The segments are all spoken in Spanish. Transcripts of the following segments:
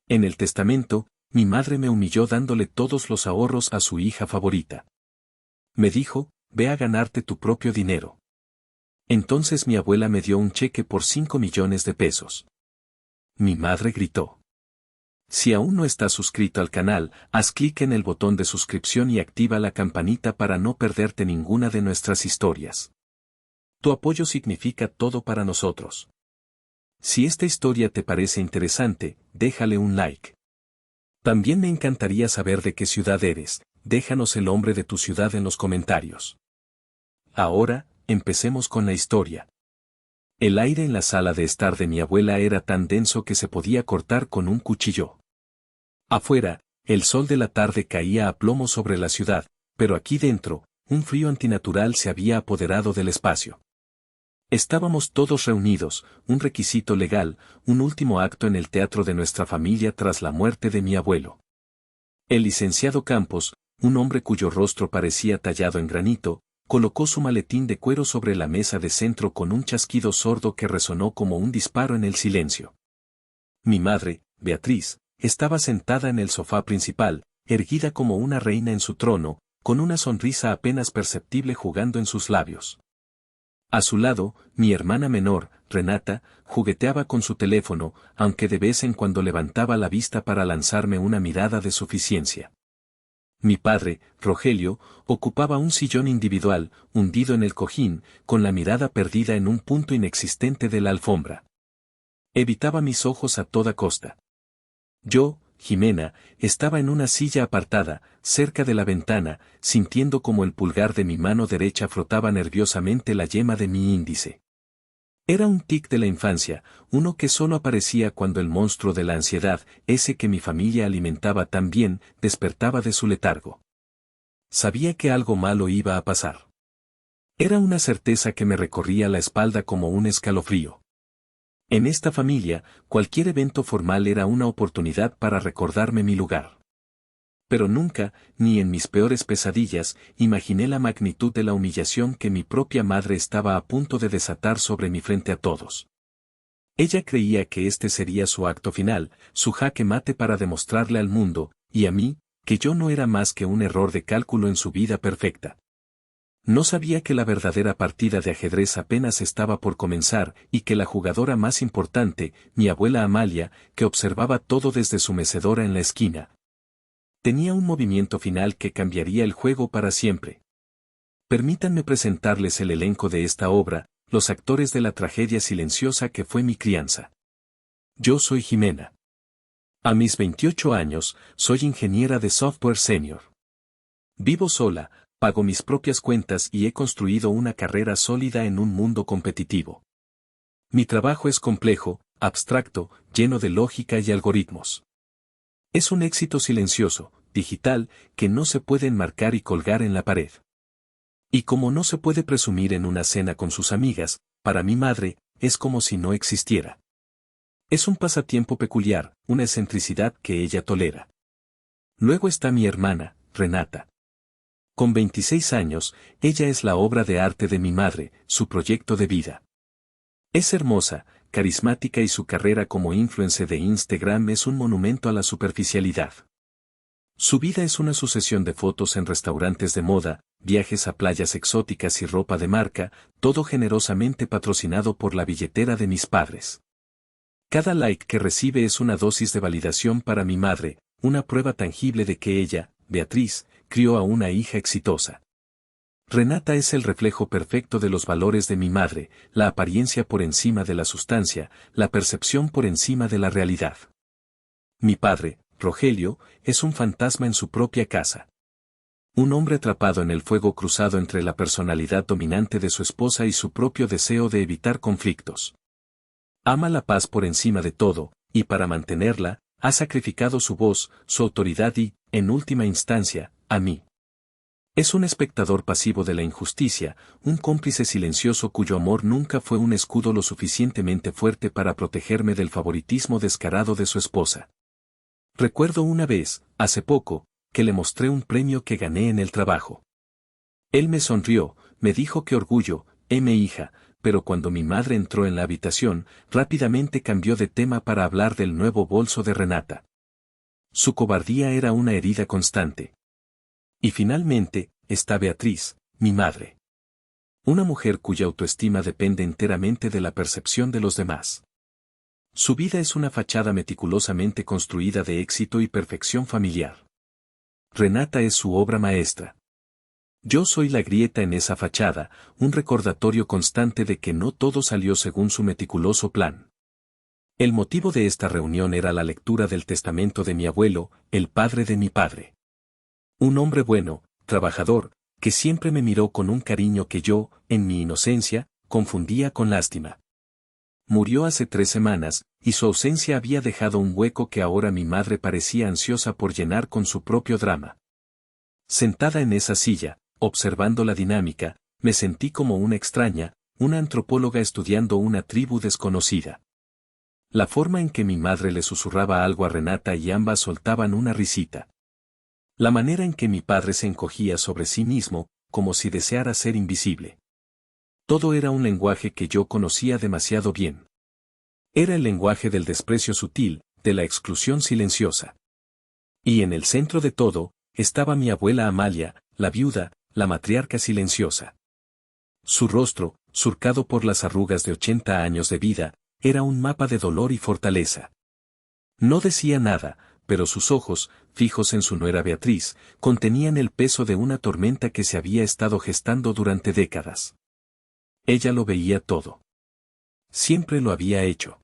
En el testamento, mi madre me humilló dándole todos los ahorros a su hija favorita. Me dijo, ve a ganarte tu propio dinero. Entonces mi abuela me dio un cheque por 5 millones de pesos. Mi madre gritó. Si aún no estás suscrito al canal, haz clic en el botón de suscripción y activa la campanita para no perderte ninguna de nuestras historias. Tu apoyo significa todo para nosotros. Si esta historia te parece interesante, déjale un like. También me encantaría saber de qué ciudad eres, déjanos el nombre de tu ciudad en los comentarios. Ahora, empecemos con la historia. El aire en la sala de estar de mi abuela era tan denso que se podía cortar con un cuchillo. Afuera, el sol de la tarde caía a plomo sobre la ciudad, pero aquí dentro, un frío antinatural se había apoderado del espacio. Estábamos todos reunidos, un requisito legal, un último acto en el teatro de nuestra familia tras la muerte de mi abuelo. El licenciado Campos, un hombre cuyo rostro parecía tallado en granito, colocó su maletín de cuero sobre la mesa de centro con un chasquido sordo que resonó como un disparo en el silencio. Mi madre, Beatriz, estaba sentada en el sofá principal, erguida como una reina en su trono, con una sonrisa apenas perceptible jugando en sus labios. A su lado, mi hermana menor, Renata, jugueteaba con su teléfono, aunque de vez en cuando levantaba la vista para lanzarme una mirada de suficiencia. Mi padre, Rogelio, ocupaba un sillón individual, hundido en el cojín, con la mirada perdida en un punto inexistente de la alfombra. Evitaba mis ojos a toda costa. Yo, Jimena, estaba en una silla apartada, cerca de la ventana, sintiendo como el pulgar de mi mano derecha frotaba nerviosamente la yema de mi índice. Era un tic de la infancia, uno que solo aparecía cuando el monstruo de la ansiedad, ese que mi familia alimentaba tan bien, despertaba de su letargo. Sabía que algo malo iba a pasar. Era una certeza que me recorría la espalda como un escalofrío. En esta familia, cualquier evento formal era una oportunidad para recordarme mi lugar. Pero nunca, ni en mis peores pesadillas, imaginé la magnitud de la humillación que mi propia madre estaba a punto de desatar sobre mí frente a todos. Ella creía que este sería su acto final, su jaque mate para demostrarle al mundo, y a mí, que yo no era más que un error de cálculo en su vida perfecta. No sabía que la verdadera partida de ajedrez apenas estaba por comenzar y que la jugadora más importante, mi abuela Amalia, que observaba todo desde su mecedora en la esquina, tenía un movimiento final que cambiaría el juego para siempre. Permítanme presentarles el elenco de esta obra, los actores de la tragedia silenciosa que fue mi crianza. Yo soy Jimena. A mis 28 años, soy ingeniera de software senior. Vivo sola, pago mis propias cuentas y he construido una carrera sólida en un mundo competitivo. Mi trabajo es complejo, abstracto, lleno de lógica y algoritmos. Es un éxito silencioso, digital, que no se puede enmarcar y colgar en la pared. Y como no se puede presumir en una cena con sus amigas, para mi madre, es como si no existiera. Es un pasatiempo peculiar, una excentricidad que ella tolera. Luego está mi hermana, Renata. Con 26 años, ella es la obra de arte de mi madre, su proyecto de vida. Es hermosa, carismática y su carrera como influencer de Instagram es un monumento a la superficialidad. Su vida es una sucesión de fotos en restaurantes de moda, viajes a playas exóticas y ropa de marca, todo generosamente patrocinado por la billetera de mis padres. Cada like que recibe es una dosis de validación para mi madre, una prueba tangible de que ella, Beatriz, crió a una hija exitosa. Renata es el reflejo perfecto de los valores de mi madre, la apariencia por encima de la sustancia, la percepción por encima de la realidad. Mi padre, Rogelio, es un fantasma en su propia casa. Un hombre atrapado en el fuego cruzado entre la personalidad dominante de su esposa y su propio deseo de evitar conflictos. Ama la paz por encima de todo, y para mantenerla, ha sacrificado su voz, su autoridad y, en última instancia, a mí. Es un espectador pasivo de la injusticia, un cómplice silencioso cuyo amor nunca fue un escudo lo suficientemente fuerte para protegerme del favoritismo descarado de su esposa. Recuerdo una vez, hace poco, que le mostré un premio que gané en el trabajo. Él me sonrió, me dijo qué orgullo, mi hija, pero cuando mi madre entró en la habitación, rápidamente cambió de tema para hablar del nuevo bolso de Renata. Su cobardía era una herida constante. Y finalmente, está Beatriz, mi madre. Una mujer cuya autoestima depende enteramente de la percepción de los demás. Su vida es una fachada meticulosamente construida de éxito y perfección familiar. Renata es su obra maestra. Yo soy la grieta en esa fachada, un recordatorio constante de que no todo salió según su meticuloso plan. El motivo de esta reunión era la lectura del testamento de mi abuelo, el padre de mi padre. Un hombre bueno, trabajador, que siempre me miró con un cariño que yo, en mi inocencia, confundía con lástima. Murió hace 3 semanas, y su ausencia había dejado un hueco que ahora mi madre parecía ansiosa por llenar con su propio drama. Sentada en esa silla, observando la dinámica, me sentí como una extraña, una antropóloga estudiando una tribu desconocida. La forma en que mi madre le susurraba algo a Renata y ambas soltaban una risita. La manera en que mi padre se encogía sobre sí mismo, como si deseara ser invisible. Todo era un lenguaje que yo conocía demasiado bien. Era el lenguaje del desprecio sutil, de la exclusión silenciosa. Y en el centro de todo, estaba mi abuela Amalia, la viuda, la matriarca silenciosa. Su rostro, surcado por las arrugas de 80 años de vida, era un mapa de dolor y fortaleza. No decía nada, pero sus ojos, fijos en su nuera Beatriz, contenían el peso de una tormenta que se había estado gestando durante décadas. Ella lo veía todo. Siempre lo había hecho.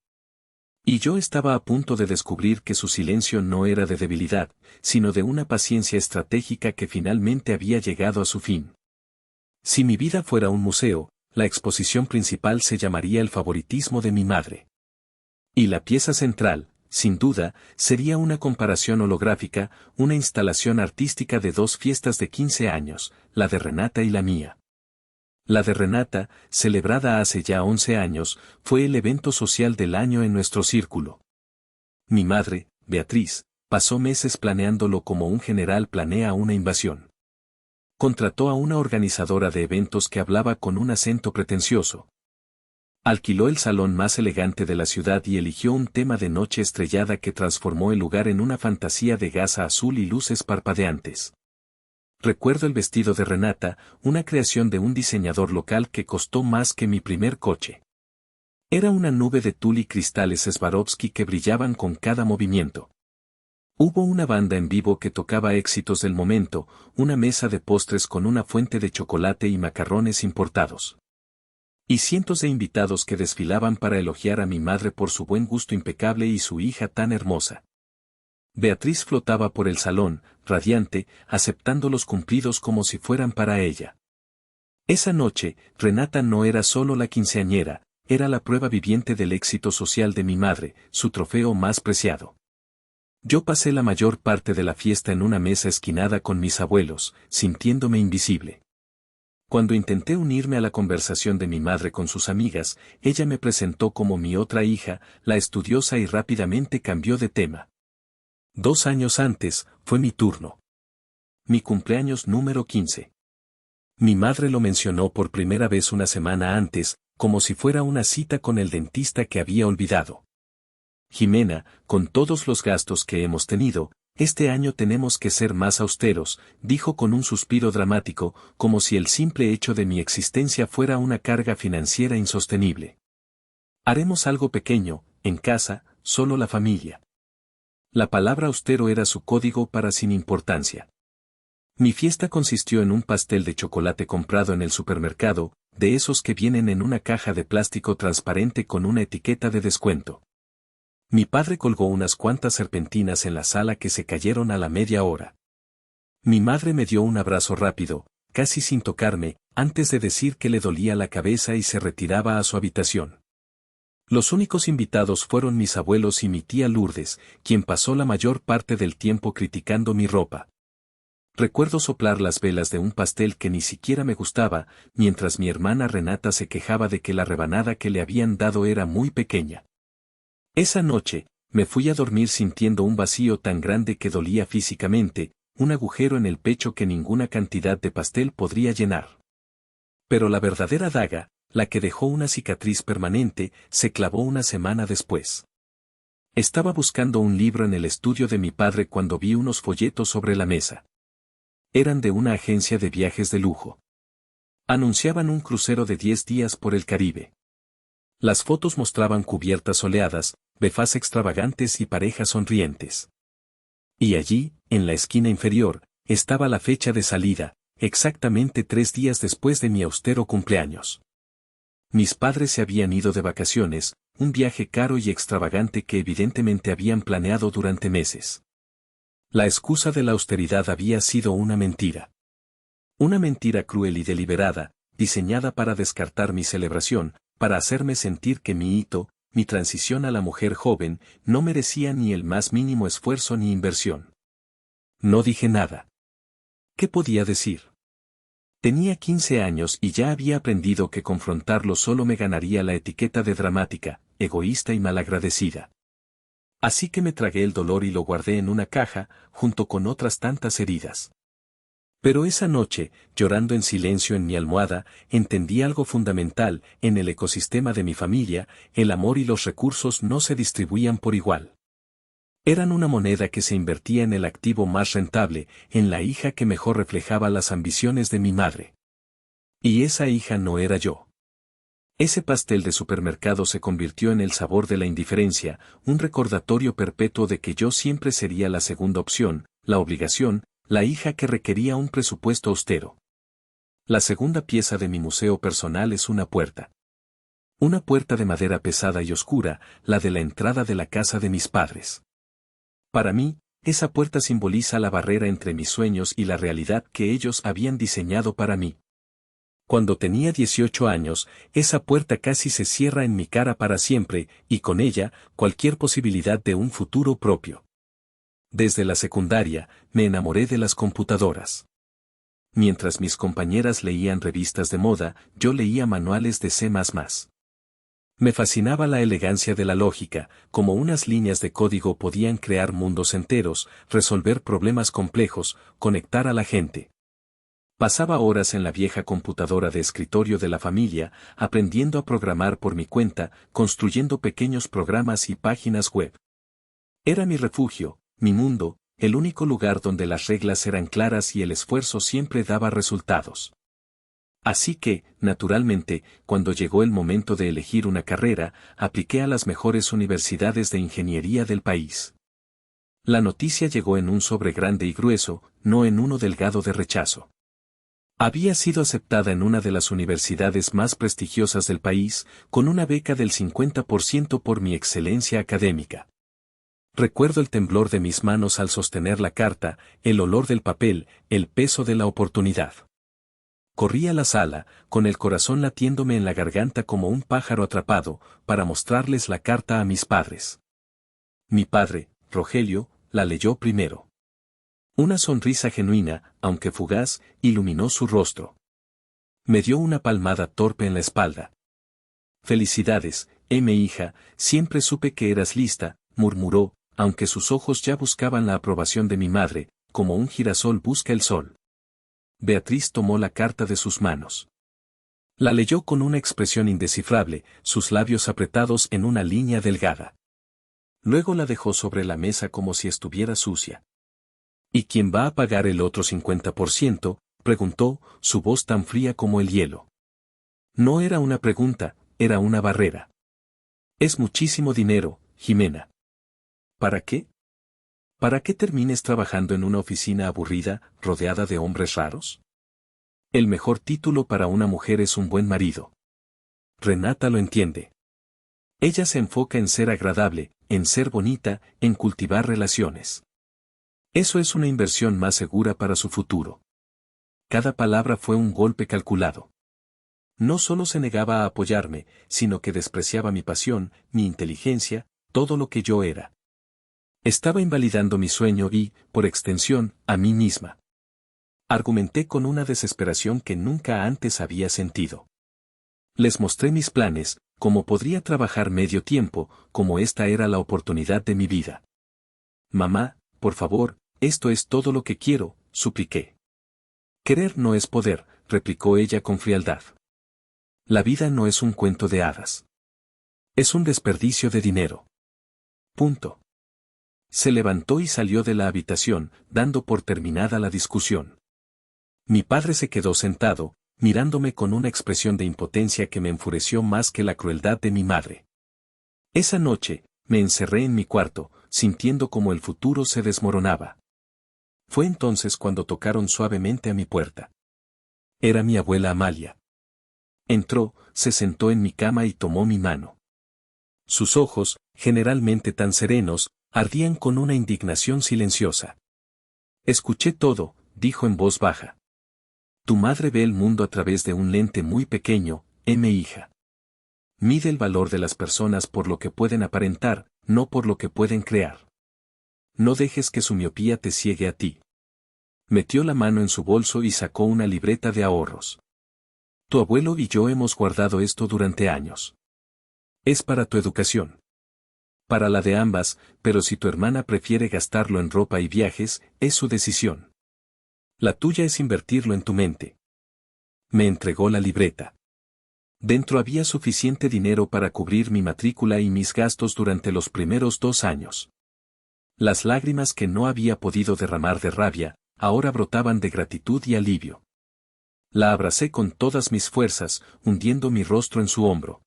Y yo estaba a punto de descubrir que su silencio no era de debilidad, sino de una paciencia estratégica que finalmente había llegado a su fin. Si mi vida fuera un museo, la exposición principal se llamaría el favoritismo de mi madre. Y la pieza central, sin duda, sería una comparación holográfica, una instalación artística de 2 fiestas de 15 años, la de Renata y la mía. La de Renata, celebrada hace ya 11 años, fue el evento social del año en nuestro círculo. Mi madre, Beatriz, pasó meses planeándolo como un general planea una invasión. Contrató a una organizadora de eventos que hablaba con un acento pretencioso. Alquiló el salón más elegante de la ciudad y eligió un tema de noche estrellada que transformó el lugar en una fantasía de gasa azul y luces parpadeantes. Recuerdo el vestido de Renata, una creación de un diseñador local que costó más que mi primer coche. Era una nube de tul y cristales Swarovski que brillaban con cada movimiento. Hubo una banda en vivo que tocaba éxitos del momento, una mesa de postres con una fuente de chocolate y macarrones importados. Y cientos de invitados que desfilaban para elogiar a mi madre por su buen gusto impecable y su hija tan hermosa. Beatriz flotaba por el salón, radiante, aceptando los cumplidos como si fueran para ella. Esa noche, Renata no era solo la quinceañera, era la prueba viviente del éxito social de mi madre, su trofeo más preciado. Yo pasé la mayor parte de la fiesta en una mesa esquinada con mis abuelos, sintiéndome invisible. Cuando intenté unirme a la conversación de mi madre con sus amigas, ella me presentó como mi otra hija, la estudiosa, y rápidamente cambió de tema. 2 años antes, fue mi turno. Mi cumpleaños número 15. Mi madre lo mencionó por primera vez una semana antes, como si fuera una cita con el dentista que había olvidado. Jimena, con todos los gastos que hemos tenido, este año tenemos que ser más austeros, dijo con un suspiro dramático, como si el simple hecho de mi existencia fuera una carga financiera insostenible. Haremos algo pequeño, en casa, solo la familia. La palabra austero era su código para sin importancia. Mi fiesta consistió en un pastel de chocolate comprado en el supermercado, de esos que vienen en una caja de plástico transparente con una etiqueta de descuento. Mi padre colgó unas cuantas serpentinas en la sala que se cayeron a la media hora. Mi madre me dio un abrazo rápido, casi sin tocarme, antes de decir que le dolía la cabeza y se retiraba a su habitación. Los únicos invitados fueron mis abuelos y mi tía Lourdes, quien pasó la mayor parte del tiempo criticando mi ropa. Recuerdo soplar las velas de un pastel que ni siquiera me gustaba, mientras mi hermana Renata se quejaba de que la rebanada que le habían dado era muy pequeña. Esa noche, me fui a dormir sintiendo un vacío tan grande que dolía físicamente, un agujero en el pecho que ninguna cantidad de pastel podría llenar. Pero la verdadera daga, la que dejó una cicatriz permanente, se clavó una semana después. Estaba buscando un libro en el estudio de mi padre cuando vi unos folletos sobre la mesa. Eran de una agencia de viajes de lujo. Anunciaban un crucero de 10 días por el Caribe. Las fotos mostraban cubiertas soleadas, buffets extravagantes y parejas sonrientes. Y allí, en la esquina inferior, estaba la fecha de salida, exactamente 3 días después de mi austero cumpleaños. Mis padres se habían ido de vacaciones, un viaje caro y extravagante que evidentemente habían planeado durante meses. La excusa de la austeridad había sido una mentira. Una mentira cruel y deliberada, diseñada para descartar mi celebración, para hacerme sentir que mi hito, mi transición a la mujer joven, no merecía ni el más mínimo esfuerzo ni inversión. No dije nada. ¿Qué podía decir? Tenía 15 años y ya había aprendido que confrontarlo solo me ganaría la etiqueta de dramática, egoísta y malagradecida. Así que me tragué el dolor y lo guardé en una caja, junto con otras tantas heridas. Pero esa noche, llorando en silencio en mi almohada, entendí algo fundamental: en el ecosistema de mi familia, el amor y los recursos no se distribuían por igual. Eran una moneda que se invertía en el activo más rentable, en la hija que mejor reflejaba las ambiciones de mi madre. Y esa hija no era yo. Ese pastel de supermercado se convirtió en el sabor de la indiferencia, un recordatorio perpetuo de que yo siempre sería la segunda opción, la obligación, la hija que requería un presupuesto austero. La segunda pieza de mi museo personal es una puerta. Una puerta de madera pesada y oscura, la de la entrada de la casa de mis padres. Para mí, esa puerta simboliza la barrera entre mis sueños y la realidad que ellos habían diseñado para mí. Cuando tenía 18 años, esa puerta casi se cierra en mi cara para siempre, y con ella, cualquier posibilidad de un futuro propio. Desde la secundaria, me enamoré de las computadoras. Mientras mis compañeras leían revistas de moda, yo leía manuales de C++. Me fascinaba la elegancia de la lógica, como unas líneas de código podían crear mundos enteros, resolver problemas complejos, conectar a la gente. Pasaba horas en la vieja computadora de escritorio de la familia, aprendiendo a programar por mi cuenta, construyendo pequeños programas y páginas web. Era mi refugio, mi mundo, el único lugar donde las reglas eran claras y el esfuerzo siempre daba resultados. Así que, naturalmente, cuando llegó el momento de elegir una carrera, apliqué a las mejores universidades de ingeniería del país. La noticia llegó en un sobre grande y grueso, no en uno delgado de rechazo. Había sido aceptada en una de las universidades más prestigiosas del país, con una beca del 50% por mi excelencia académica. Recuerdo el temblor de mis manos al sostener la carta, el olor del papel, el peso de la oportunidad. Corrí a la sala, con el corazón latiéndome en la garganta como un pájaro atrapado, para mostrarles la carta a mis padres. Mi padre, Rogelio, la leyó primero. Una sonrisa genuina, aunque fugaz, iluminó su rostro. Me dio una palmada torpe en la espalda. «Felicidades, mi hija, siempre supe que eras lista», murmuró, aunque sus ojos ya buscaban la aprobación de mi madre, como un girasol busca el sol. Beatriz tomó la carta de sus manos. La leyó con una expresión indescifrable, sus labios apretados en una línea delgada. Luego la dejó sobre la mesa como si estuviera sucia. «¿Y quién va a pagar el otro 50%?», preguntó, su voz tan fría como el hielo. No era una pregunta, era una barrera. «Es muchísimo dinero, Jimena». «¿Para qué? ¿Para qué termines trabajando en una oficina aburrida, rodeada de hombres raros? El mejor título para una mujer es un buen marido». Renata lo entiende. Ella se enfoca en ser agradable, en ser bonita, en cultivar relaciones. Eso es una inversión más segura para su futuro. Cada palabra fue un golpe calculado. No solo se negaba a apoyarme, sino que despreciaba mi pasión, mi inteligencia, todo lo que yo era. Estaba invalidando mi sueño y, por extensión, a mí misma. Argumenté con una desesperación que nunca antes había sentido. Les mostré mis planes, cómo podría trabajar medio tiempo, como esta era la oportunidad de mi vida. «Mamá, por favor, esto es todo lo que quiero», supliqué. «Querer no es poder», replicó ella con frialdad. «La vida no es un cuento de hadas. Es un desperdicio de dinero. Punto. Se levantó y salió de la habitación, dando por terminada la discusión. Mi padre se quedó sentado, mirándome con una expresión de impotencia que me enfureció más que la crueldad de mi madre. Esa noche, me encerré en mi cuarto, sintiendo como el futuro se desmoronaba. Fue entonces cuando tocaron suavemente a mi puerta. Era mi abuela Amalia. Entró, se sentó en mi cama y tomó mi mano. Sus ojos, generalmente tan serenos, ardían con una indignación silenciosa. Escuché todo, dijo en voz baja. Tu madre ve el mundo a través de un lente muy pequeño, hija. Mide el valor de las personas por lo que pueden aparentar, no por lo que pueden crear. No dejes que su miopía te ciegue a ti. Metió la mano en su bolso y sacó una libreta de ahorros. Tu abuelo y yo hemos guardado esto durante años. Es para tu educación. Para la de ambas, pero si tu hermana prefiere gastarlo en ropa y viajes, es su decisión. La tuya es invertirlo en tu mente. Me entregó la libreta. Dentro había suficiente dinero para cubrir mi matrícula y mis gastos durante los primeros 2 años. Las lágrimas que no había podido derramar de rabia, ahora brotaban de gratitud y alivio. La abracé con todas mis fuerzas, hundiendo mi rostro en su hombro.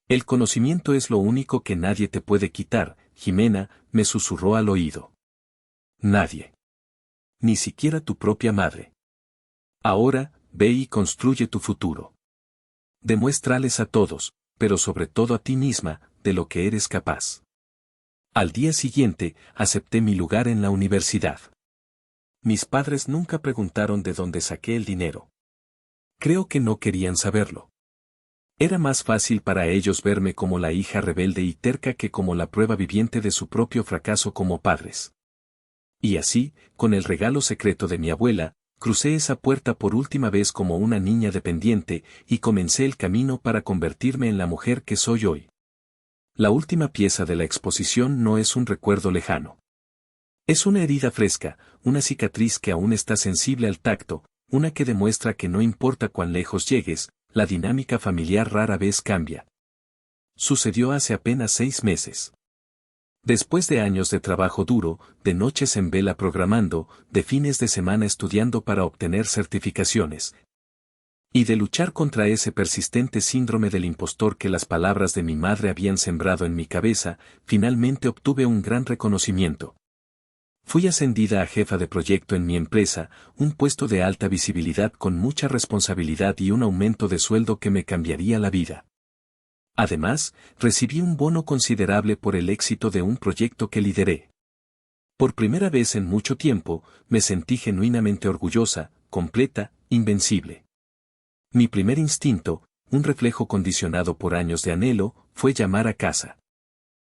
El conocimiento es lo único que nadie te puede quitar, Jimena, me susurró al oído. Nadie. Ni siquiera tu propia madre. Ahora, ve y construye tu futuro. Demuéstrales a todos, pero sobre todo a ti misma, de lo que eres capaz. Al día siguiente, acepté mi lugar en la universidad. Mis padres nunca preguntaron de dónde saqué el dinero. Creo que no querían saberlo. Era más fácil para ellos verme como la hija rebelde y terca que como la prueba viviente de su propio fracaso como padres. Y así, con el regalo secreto de mi abuela, crucé esa puerta por última vez como una niña dependiente y comencé el camino para convertirme en la mujer que soy hoy. La última pieza de la exposición no es un recuerdo lejano. Es una herida fresca, una cicatriz que aún está sensible al tacto, una que demuestra que no importa cuán lejos llegues, la dinámica familiar rara vez cambia. Sucedió hace apenas 6 meses. Después de años de trabajo duro, de noches en vela programando, de fines de semana estudiando para obtener certificaciones, y de luchar contra ese persistente síndrome del impostor que las palabras de mi madre habían sembrado en mi cabeza, finalmente obtuve un gran reconocimiento. Fui ascendida a jefa de proyecto en mi empresa, un puesto de alta visibilidad con mucha responsabilidad y un aumento de sueldo que me cambiaría la vida. Además, recibí un bono considerable por el éxito de un proyecto que lideré. Por primera vez en mucho tiempo, me sentí genuinamente orgullosa, completa, invencible. Mi primer instinto, un reflejo condicionado por años de anhelo, fue llamar a casa.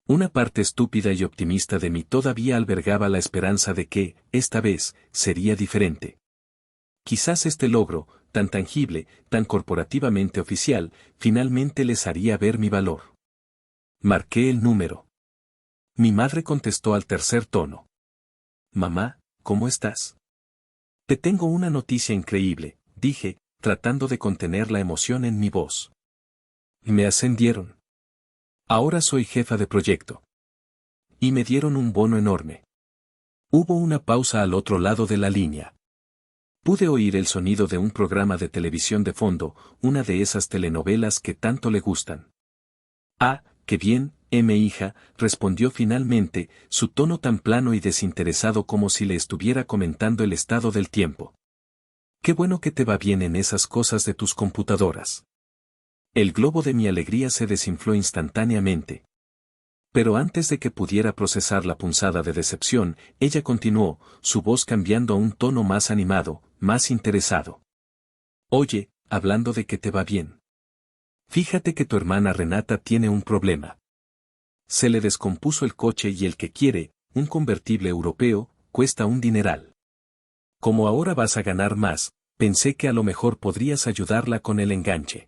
Una parte estúpida y optimista de mí todavía albergaba la esperanza de que, esta vez, sería diferente. Quizás este logro, tan tangible, tan corporativamente oficial, finalmente les haría ver mi valor. Marqué el número. Mi madre contestó al tercer tono. Mamá, ¿cómo estás? Te tengo una noticia increíble, dije, tratando de contener la emoción en mi voz. Me ascendieron. Ahora soy jefa de proyecto. Y me dieron un bono enorme. Hubo una pausa al otro lado de la línea. Pude oír el sonido de un programa de televisión de fondo, una de esas telenovelas que tanto le gustan. Ah, qué bien, hija, respondió finalmente, su tono tan plano y desinteresado como si le estuviera comentando el estado del tiempo. Qué bueno que te va bien en esas cosas de tus computadoras. El globo de mi alegría se desinfló instantáneamente. Pero antes de que pudiera procesar la punzada de decepción, ella continuó, su voz cambiando a un tono más animado, más interesado. Oye, hablando de que te va bien. Fíjate que tu hermana Renata tiene un problema. Se le descompuso el coche y el que quiere, un convertible europeo, cuesta un dineral. Como ahora vas a ganar más, pensé que a lo mejor podrías ayudarla con el enganche.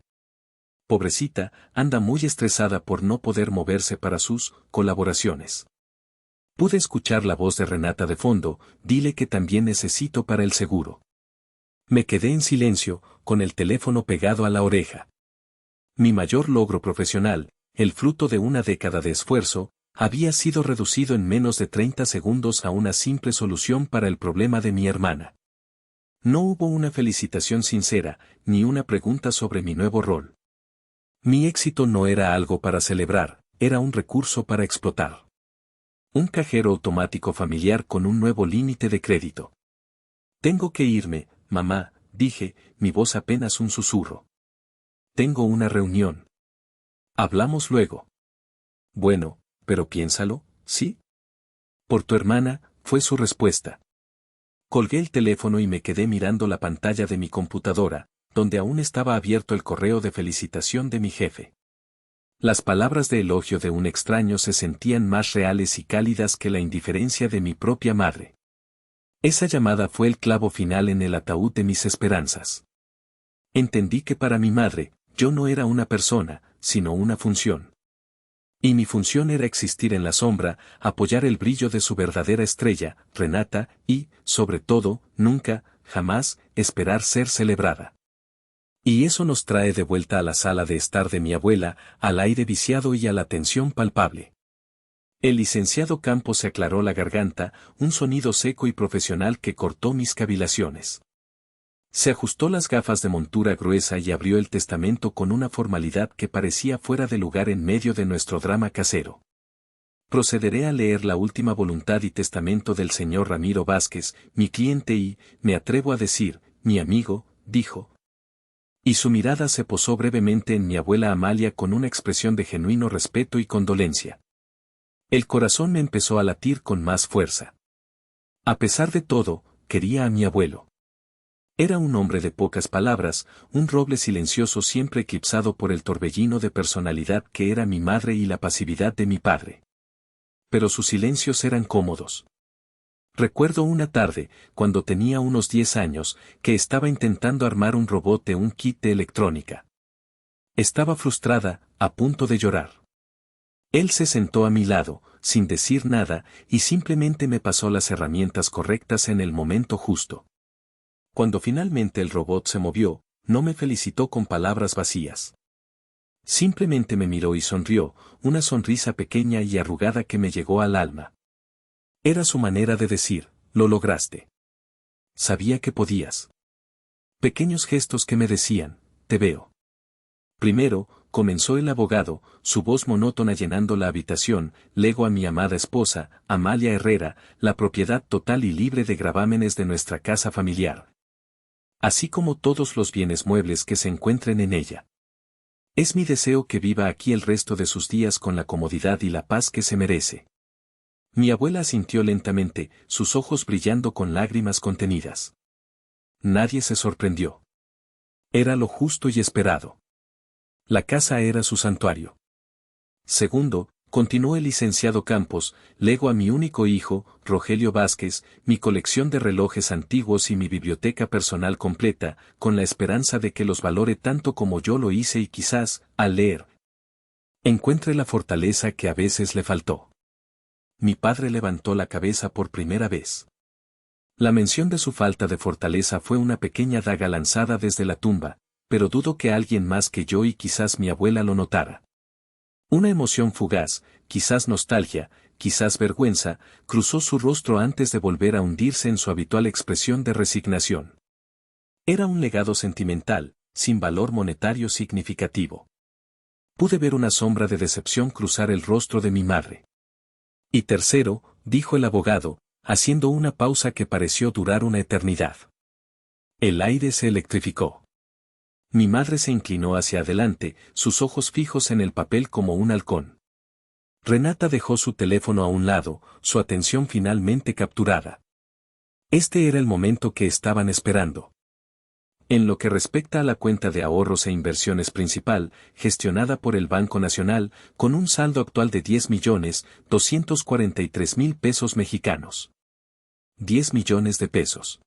Pobrecita, anda muy estresada por no poder moverse para sus colaboraciones. Pude escuchar la voz de Renata de fondo, dile que también necesito para el seguro. Me quedé en silencio, con el teléfono pegado a la oreja. Mi mayor logro profesional, el fruto de una década de esfuerzo, Había sido reducido en menos de 30 segundos a una simple solución para el problema de mi hermana. No hubo una felicitación sincera, ni una pregunta sobre mi nuevo rol. Mi éxito no era algo para celebrar, era un recurso para explotar. Un cajero automático familiar con un nuevo límite de crédito. Tengo que irme, mamá, dije, mi voz apenas un susurro. Tengo una reunión. Hablamos luego. Bueno, pero piénsalo, ¿sí? Por tu hermana, fue su respuesta. Colgué el teléfono y me quedé mirando la pantalla de mi computadora, donde aún estaba abierto el correo de felicitación de mi jefe. Las palabras de elogio de un extraño se sentían más reales y cálidas que la indiferencia de mi propia madre. Esa llamada fue el clavo final en el ataúd de mis esperanzas. Entendí que para mi madre, yo no era una persona, sino una función. Y mi función era existir en la sombra, apoyar el brillo de su verdadera estrella, Renata, y, sobre todo, nunca, jamás, esperar ser celebrada. Y eso nos trae de vuelta a la sala de estar de mi abuela, al aire viciado y a la tensión palpable. El licenciado Campos se aclaró la garganta, un sonido seco y profesional que cortó mis cavilaciones. Se ajustó las gafas de montura gruesa y abrió el testamento con una formalidad que parecía fuera de lugar en medio de nuestro drama casero. Procederé a leer la última voluntad y testamento del señor Ramiro Vázquez, mi cliente y, me atrevo a decir, mi amigo, dijo. Y su mirada se posó brevemente en mi abuela Amalia con una expresión de genuino respeto y condolencia. El corazón me empezó a latir con más fuerza. A pesar de todo, quería a mi abuelo. Era un hombre de pocas palabras, un roble silencioso siempre eclipsado por el torbellino de personalidad que era mi madre y la pasividad de mi padre. Pero sus silencios eran cómodos. Recuerdo una tarde, cuando tenía unos 10 años, que estaba intentando armar un robot de un kit de electrónica. Estaba frustrada, a punto de llorar. Él se sentó a mi lado, sin decir nada, y simplemente me pasó las herramientas correctas en el momento justo. Cuando finalmente el robot se movió, no me felicitó con palabras vacías. Simplemente me miró y sonrió, una sonrisa pequeña y arrugada que me llegó al alma. Era su manera de decir, lo lograste. Sabía que podías. Pequeños gestos que me decían, te veo. Primero, comenzó el abogado, su voz monótona llenando la habitación, lego a mi amada esposa, Amalia Herrera, la propiedad total y libre de gravámenes de nuestra casa familiar. Así como todos los bienes muebles que se encuentren en ella. Es mi deseo que viva aquí el resto de sus días con la comodidad y la paz que se merece. Mi abuela asintió lentamente, sus ojos brillando con lágrimas contenidas. Nadie se sorprendió. Era lo justo y esperado. La casa era su santuario. Segundo, continuó el licenciado Campos, lego a mi único hijo, Rogelio Vázquez, mi colección de relojes antiguos y mi biblioteca personal completa, con la esperanza de que los valore tanto como yo lo hice y quizás, al leer, encuentre la fortaleza que a veces le faltó. Mi padre levantó la cabeza por primera vez. La mención de su falta de fortaleza fue una pequeña daga lanzada desde la tumba, pero dudo que alguien más que yo y quizás mi abuela lo notara. Una emoción fugaz, quizás nostalgia, quizás vergüenza, cruzó su rostro antes de volver a hundirse en su habitual expresión de resignación. Era un legado sentimental, sin valor monetario significativo. Pude ver una sombra de decepción cruzar el rostro de mi madre. Y tercero, dijo el abogado, haciendo una pausa que pareció durar una eternidad. El aire se electrificó. Mi madre se inclinó hacia adelante, sus ojos fijos en el papel como un halcón. Renata dejó su teléfono a un lado, su atención finalmente capturada. Este era el momento que estaban esperando. En lo que respecta a la cuenta de ahorros e inversiones principal, gestionada por el Banco Nacional, con un saldo actual de 10.243.000 pesos mexicanos. 10 millones de pesos.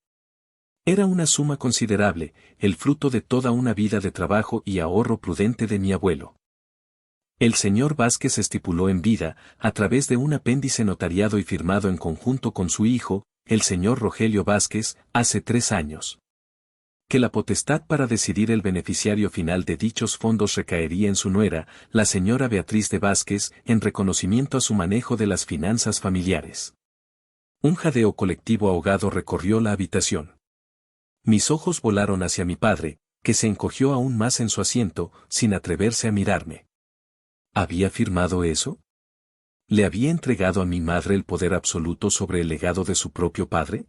Era una suma considerable, el fruto de toda una vida de trabajo y ahorro prudente de mi abuelo. El señor Vázquez estipuló en vida, a través de un apéndice notariado y firmado en conjunto con su hijo, el señor Rogelio Vázquez, hace 3 años. Que la potestad para decidir el beneficiario final de dichos fondos recaería en su nuera, la señora Beatriz de Vázquez, en reconocimiento a su manejo de las finanzas familiares. Un jadeo colectivo ahogado recorrió la habitación. Mis ojos volaron hacia mi padre, que se encogió aún más en su asiento, sin atreverse a mirarme. ¿Había firmado eso? ¿Le había entregado a mi madre el poder absoluto sobre el legado de su propio padre?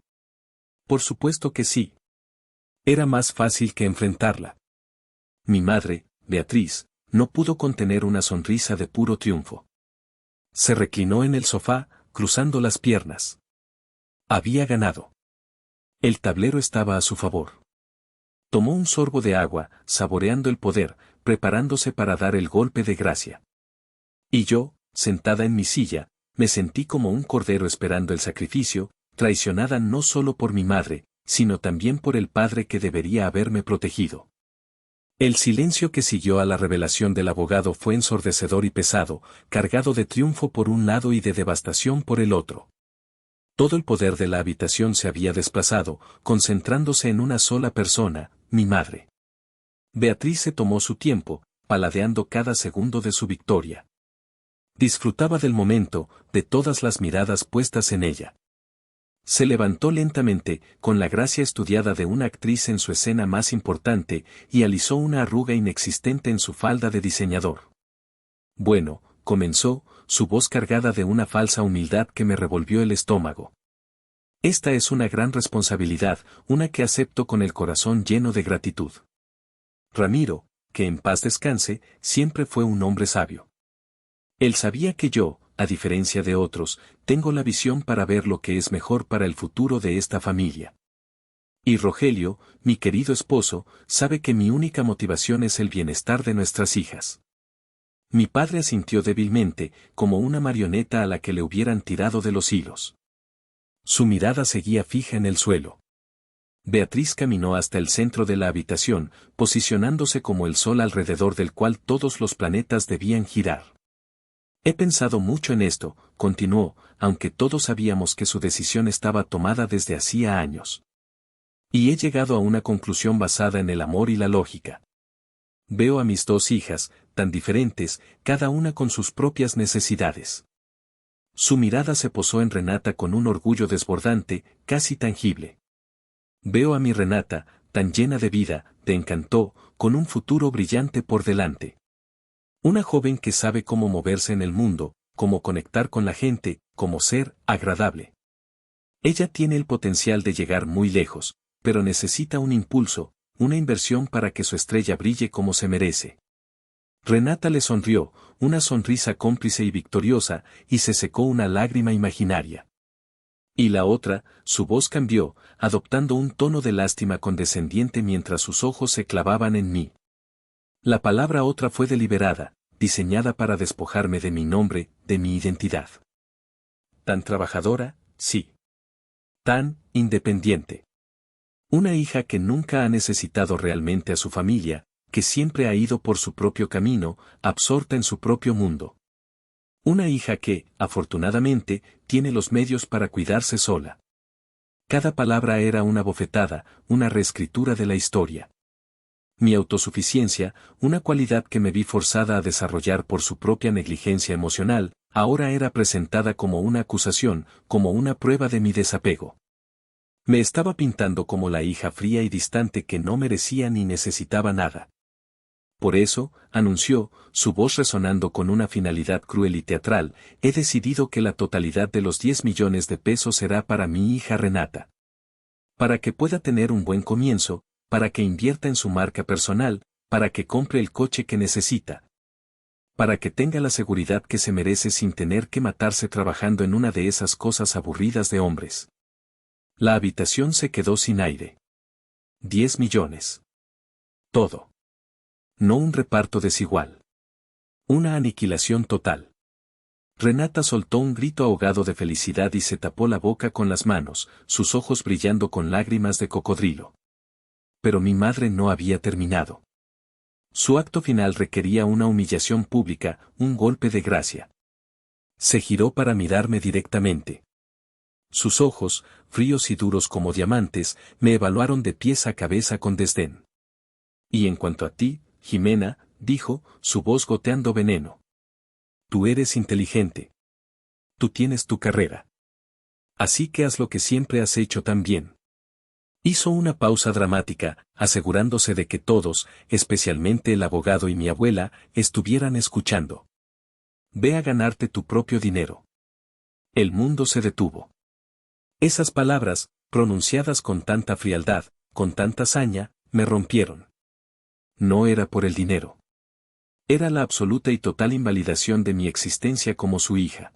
Por supuesto que sí. Era más fácil que enfrentarla. Mi madre, Beatriz, no pudo contener una sonrisa de puro triunfo. Se reclinó en el sofá, cruzando las piernas. Había ganado. El tablero estaba a su favor. Tomó un sorbo de agua, saboreando el poder, preparándose para dar el golpe de gracia. Y yo, sentada en mi silla, me sentí como un cordero esperando el sacrificio, traicionada no solo por mi madre, sino también por el padre que debería haberme protegido. El silencio que siguió a la revelación del abogado fue ensordecedor y pesado, cargado de triunfo por un lado y de devastación por el otro. Todo el poder de la habitación se había desplazado, concentrándose en una sola persona, mi madre. Beatriz se tomó su tiempo, paladeando cada segundo de su victoria. Disfrutaba del momento, de todas las miradas puestas en ella. Se levantó lentamente, con la gracia estudiada de una actriz en su escena más importante, y alisó una arruga inexistente en su falda de diseñador. Bueno, comenzó, su voz cargada de una falsa humildad que me revolvió el estómago. Esta es una gran responsabilidad, una que acepto con el corazón lleno de gratitud. Ramiro, que en paz descanse, siempre fue un hombre sabio. Él sabía que yo, a diferencia de otros, tengo la visión para ver lo que es mejor para el futuro de esta familia. Y Rogelio, mi querido esposo, sabe que mi única motivación es el bienestar de nuestras hijas. Mi padre asintió débilmente, como una marioneta a la que le hubieran tirado de los hilos. Su mirada seguía fija en el suelo. Beatriz caminó hasta el centro de la habitación, posicionándose como el sol alrededor del cual todos los planetas debían girar. He pensado mucho en esto, continuó, aunque todos sabíamos que su decisión estaba tomada desde hacía años. Y he llegado a una conclusión basada en el amor y la lógica. Veo a mis dos hijas, tan diferentes, cada una con sus propias necesidades. Su mirada se posó en Renata con un orgullo desbordante, casi tangible. Veo a mi Renata, tan llena de vida, de encanto, con un futuro brillante por delante. Una joven que sabe cómo moverse en el mundo, cómo conectar con la gente, cómo ser agradable. Ella tiene el potencial de llegar muy lejos, pero necesita un impulso, una inversión para que su estrella brille como se merece. Renata le sonrió, una sonrisa cómplice y victoriosa, y se secó una lágrima imaginaria. Y la otra, su voz cambió, adoptando un tono de lástima condescendiente mientras sus ojos se clavaban en mí. La palabra otra fue deliberada, diseñada para despojarme de mi nombre, de mi identidad. Tan trabajadora, sí. Tan independiente. Una hija que nunca ha necesitado realmente a su familia, que siempre ha ido por su propio camino, absorta en su propio mundo. Una hija que, afortunadamente, tiene los medios para cuidarse sola. Cada palabra era una bofetada, una reescritura de la historia. Mi autosuficiencia, una cualidad que me vi forzada a desarrollar por su propia negligencia emocional, ahora era presentada como una acusación, como una prueba de mi desapego. Me estaba pintando como la hija fría y distante que no merecía ni necesitaba nada. Por eso, anunció, su voz resonando con una finalidad cruel y teatral, he decidido que la totalidad de los 10 millones de pesos será para mi hija Renata. Para que pueda tener un buen comienzo, para que invierta en su marca personal, para que compre el coche que necesita. Para que tenga la seguridad que se merece sin tener que matarse trabajando en una de esas cosas aburridas de hombres. La habitación se quedó sin aire. 10 millones. Todo. No un reparto desigual. Una aniquilación total. Renata soltó un grito ahogado de felicidad y se tapó la boca con las manos, sus ojos brillando con lágrimas de cocodrilo. Pero mi madre no había terminado. Su acto final requería una humillación pública, un golpe de gracia. Se giró para mirarme directamente. Sus ojos, fríos y duros como diamantes, me evaluaron de pies a cabeza con desdén. Y en cuanto a ti, Jimena, dijo, su voz goteando veneno. Tú eres inteligente. Tú tienes tu carrera. Así que haz lo que siempre has hecho tan bien. Hizo una pausa dramática, asegurándose de que todos, especialmente el abogado y mi abuela, estuvieran escuchando. Ve a ganarte tu propio dinero. El mundo se detuvo. Esas palabras, pronunciadas con tanta frialdad, con tanta saña, me rompieron. No era por el dinero. Era la absoluta y total invalidación de mi existencia como su hija.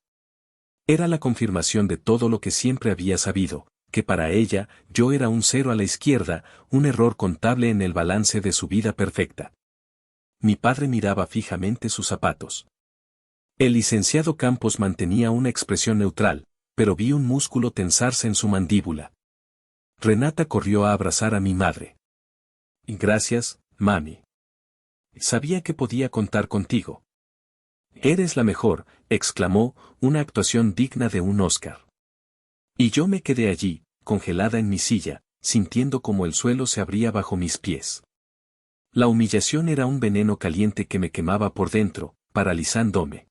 Era la confirmación de todo lo que siempre había sabido, que para ella, yo era un cero a la izquierda, un error contable en el balance de su vida perfecta. Mi padre miraba fijamente sus zapatos. El licenciado Campos mantenía una expresión neutral, pero vi un músculo tensarse en su mandíbula. Renata corrió a abrazar a mi madre. Gracias, mami. Sabía que podía contar contigo. Eres la mejor, exclamó, una actuación digna de un Oscar. Y yo me quedé allí, congelada en mi silla, sintiendo como el suelo se abría bajo mis pies. La humillación era un veneno caliente que me quemaba por dentro, paralizándome.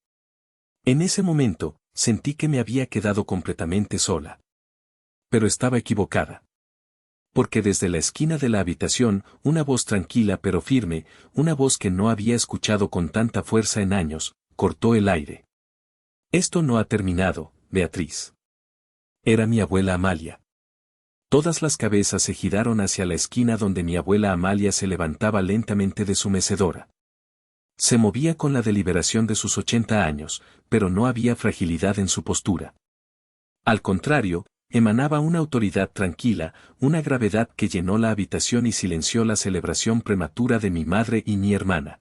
En ese momento, sentí que me había quedado completamente sola. Pero estaba equivocada. Porque desde la esquina de la habitación, una voz tranquila pero firme, una voz que no había escuchado con tanta fuerza en años, cortó el aire. Esto no ha terminado, Beatriz. Era mi abuela Amalia. Todas las cabezas se giraron hacia la esquina donde mi abuela Amalia se levantaba lentamente de su mecedora. Se movía con la deliberación de sus 80 años, pero no había fragilidad en su postura. Al contrario, emanaba una autoridad tranquila, una gravedad que llenó la habitación y silenció la celebración prematura de mi madre y mi hermana.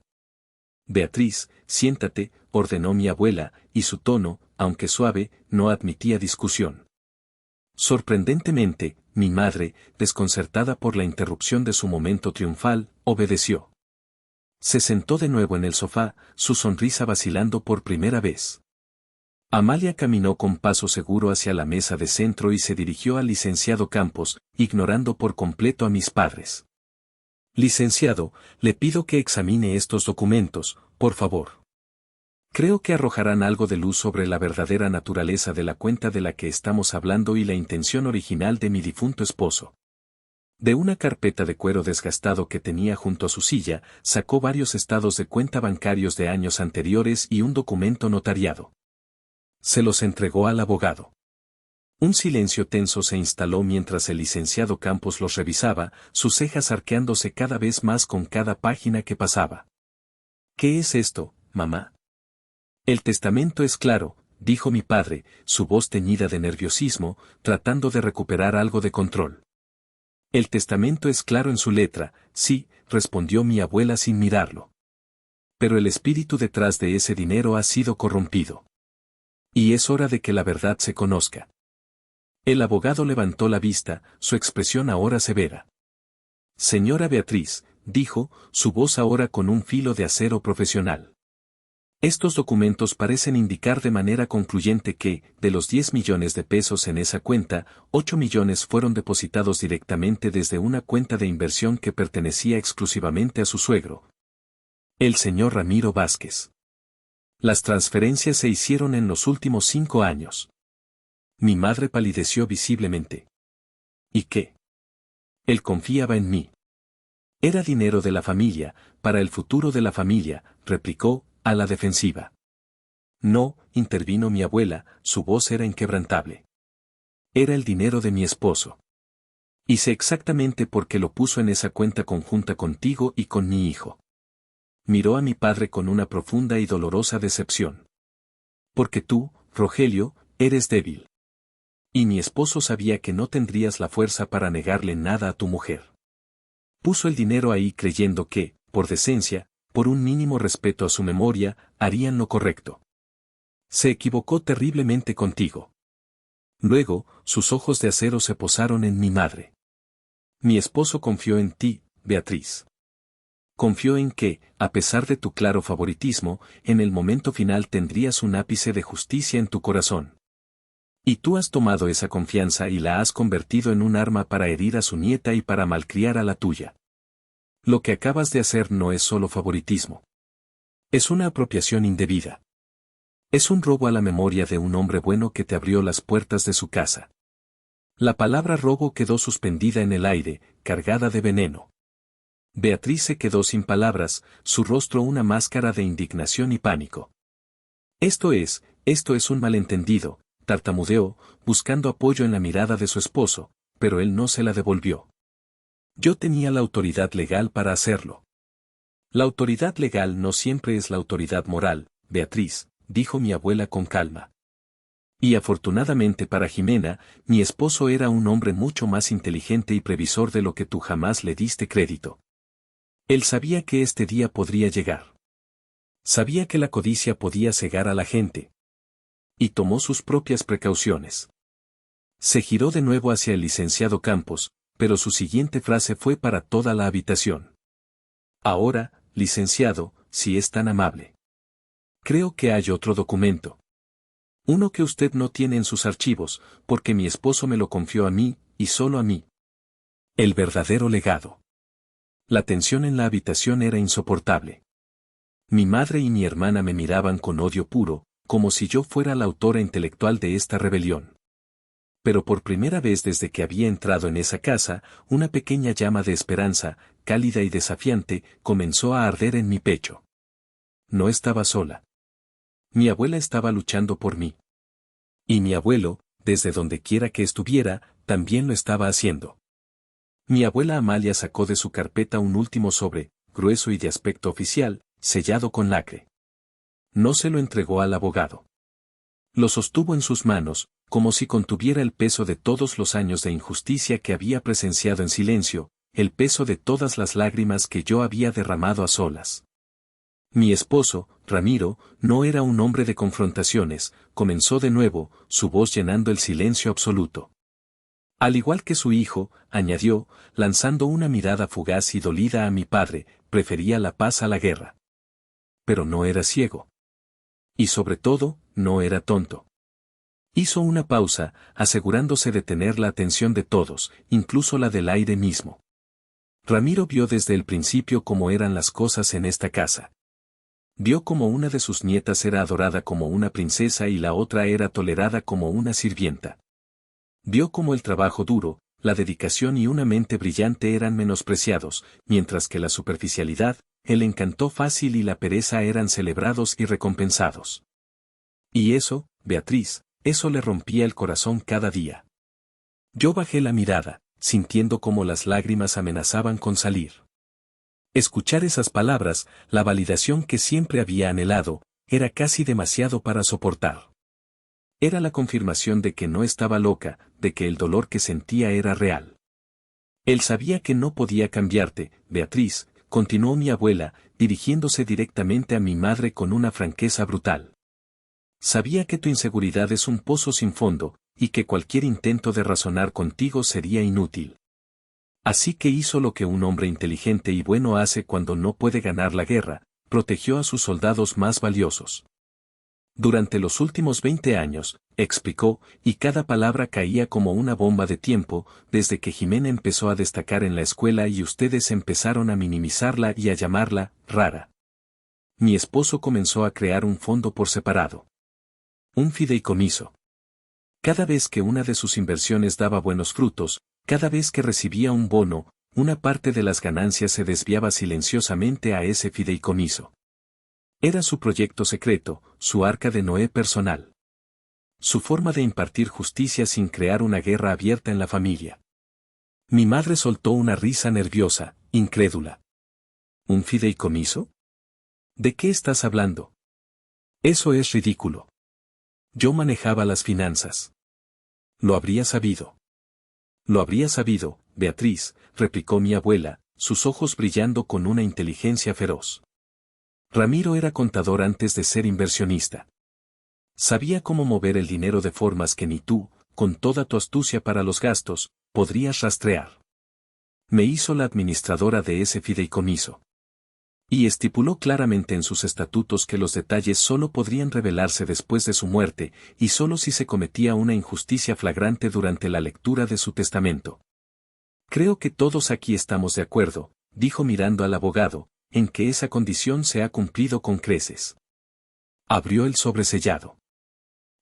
Beatriz, siéntate, ordenó mi abuela, y su tono, aunque suave, no admitía discusión. Sorprendentemente, mi madre, desconcertada por la interrupción de su momento triunfal, obedeció. Se sentó de nuevo en el sofá, su sonrisa vacilando por primera vez. Amalia caminó con paso seguro hacia la mesa de centro y se dirigió al licenciado Campos, ignorando por completo a mis padres. Licenciado, le pido que examine estos documentos, por favor. Creo que arrojarán algo de luz sobre la verdadera naturaleza de la cuenta de la que estamos hablando y la intención original de mi difunto esposo. De una carpeta de cuero desgastado que tenía junto a su silla, sacó varios estados de cuenta bancarios de años anteriores y un documento notariado. Se los entregó al abogado. Un silencio tenso se instaló mientras el licenciado Campos los revisaba, sus cejas arqueándose cada vez más con cada página que pasaba. ¿Qué es esto, mamá? El testamento es claro, dijo mi padre, su voz teñida de nerviosismo, tratando de recuperar algo de control. El testamento es claro en su letra, sí, respondió mi abuela sin mirarlo. Pero el espíritu detrás de ese dinero ha sido corrompido. Y es hora de que la verdad se conozca. El abogado levantó la vista, su expresión ahora severa. Señora Beatriz, dijo, su voz ahora con un filo de acero profesional. Estos documentos parecen indicar de manera concluyente que, de los 10 millones de pesos en esa cuenta, 8 millones fueron depositados directamente desde una cuenta de inversión que pertenecía exclusivamente a su suegro, el señor Ramiro Vázquez. Las transferencias se hicieron en los últimos 5 años. Mi madre palideció visiblemente. ¿Y qué? Él confiaba en mí. Era dinero de la familia, para el futuro de la familia, replicó, a la defensiva. No, intervino mi abuela, su voz era inquebrantable. Era el dinero de mi esposo. Y sé exactamente por qué lo puso en esa cuenta conjunta contigo y con mi hijo. Miró a mi padre con una profunda y dolorosa decepción. Porque tú, Rogelio, eres débil. Y mi esposo sabía que no tendrías la fuerza para negarle nada a tu mujer. Puso el dinero ahí creyendo que, por decencia, por un mínimo respeto a su memoria, harían lo correcto. Se equivocó terriblemente contigo. Luego, sus ojos de acero se posaron en mi madre. Mi esposo confió en ti, Beatriz. Confió en que, a pesar de tu claro favoritismo, en el momento final tendrías un ápice de justicia en tu corazón. Y tú has tomado esa confianza y la has convertido en un arma para herir a su nieta y para malcriar a la tuya. Lo que acabas de hacer no es solo favoritismo. Es una apropiación indebida. Es un robo a la memoria de un hombre bueno que te abrió las puertas de su casa. La palabra robo quedó suspendida en el aire, cargada de veneno. Beatriz se quedó sin palabras, su rostro una máscara de indignación y pánico. Esto es un malentendido, tartamudeó, buscando apoyo en la mirada de su esposo, pero él no se la devolvió. Yo tenía la autoridad legal para hacerlo. La autoridad legal no siempre es la autoridad moral, Beatriz, dijo mi abuela con calma. Y afortunadamente para Jimena, mi esposo era un hombre mucho más inteligente y previsor de lo que tú jamás le diste crédito. Él sabía que este día podría llegar. Sabía que la codicia podía cegar a la gente. Y tomó sus propias precauciones. Se giró de nuevo hacia el licenciado Campos, pero su siguiente frase fue para toda la habitación. Ahora, licenciado, si es tan amable. Creo que hay otro documento. Uno que usted no tiene en sus archivos, porque mi esposo me lo confió a mí, y solo a mí. El verdadero legado. La tensión en la habitación era insoportable. Mi madre y mi hermana me miraban con odio puro, como si yo fuera la autora intelectual de esta rebelión. Pero por primera vez desde que había entrado en esa casa, una pequeña llama de esperanza, cálida y desafiante, comenzó a arder en mi pecho. No estaba sola. Mi abuela estaba luchando por mí. Y mi abuelo, desde donde quiera que estuviera, también lo estaba haciendo. Mi abuela Amalia sacó de su carpeta un último sobre, grueso y de aspecto oficial, sellado con lacre. No se lo entregó al abogado. Lo sostuvo en sus manos, como si contuviera el peso de todos los años de injusticia que había presenciado en silencio, el peso de todas las lágrimas que yo había derramado a solas. Mi esposo, Ramiro, no era un hombre de confrontaciones, comenzó de nuevo, su voz llenando el silencio absoluto. Al igual que su hijo, añadió, lanzando una mirada fugaz y dolida a mi padre, prefería la paz a la guerra. Pero no era ciego. Y sobre todo, no era tonto. Hizo una pausa, asegurándose de tener la atención de todos, incluso la del aire mismo. Ramiro vio desde el principio cómo eran las cosas en esta casa. Vio cómo una de sus nietas era adorada como una princesa y la otra era tolerada como una sirvienta. Vio cómo el trabajo duro, la dedicación y una mente brillante eran menospreciados, mientras que la superficialidad, el encanto fácil y la pereza eran celebrados y recompensados. Y eso, Beatriz, eso le rompía el corazón cada día. Yo bajé la mirada, sintiendo cómo las lágrimas amenazaban con salir. Escuchar esas palabras, la validación que siempre había anhelado, era casi demasiado para soportar. Era la confirmación de que no estaba loca, de que el dolor que sentía era real. Él sabía que no podía cambiarte, Beatriz, continuó mi abuela, dirigiéndose directamente a mi madre con una franqueza brutal. Sabía que tu inseguridad es un pozo sin fondo, y que cualquier intento de razonar contigo sería inútil. Así que hizo lo que un hombre inteligente y bueno hace cuando no puede ganar la guerra, protegió a sus soldados más valiosos. Durante los últimos 20 años, explicó, y cada palabra caía como una bomba de tiempo, desde que Jimena empezó a destacar en la escuela y ustedes empezaron a minimizarla y a llamarla rara. Mi esposo comenzó a crear un fondo por separado. Un fideicomiso. Cada vez que una de sus inversiones daba buenos frutos, cada vez que recibía un bono, una parte de las ganancias se desviaba silenciosamente a ese fideicomiso. Era su proyecto secreto, su arca de Noé personal. Su forma de impartir justicia sin crear una guerra abierta en la familia. Mi madre soltó una risa nerviosa, incrédula. ¿Un fideicomiso? ¿De qué estás hablando? Eso es ridículo. Yo manejaba las finanzas. Lo habría sabido. Lo habría sabido, Beatriz, replicó mi abuela, sus ojos brillando con una inteligencia feroz. Ramiro era contador antes de ser inversionista. Sabía cómo mover el dinero de formas que ni tú, con toda tu astucia para los gastos, podrías rastrear. Me hizo la administradora de ese fideicomiso. Y estipuló claramente en sus estatutos que los detalles solo podrían revelarse después de su muerte, y solo si se cometía una injusticia flagrante durante la lectura de su testamento. Creo que todos aquí estamos de acuerdo, dijo mirando al abogado, en que esa condición se ha cumplido con creces. Abrió el sobresellado.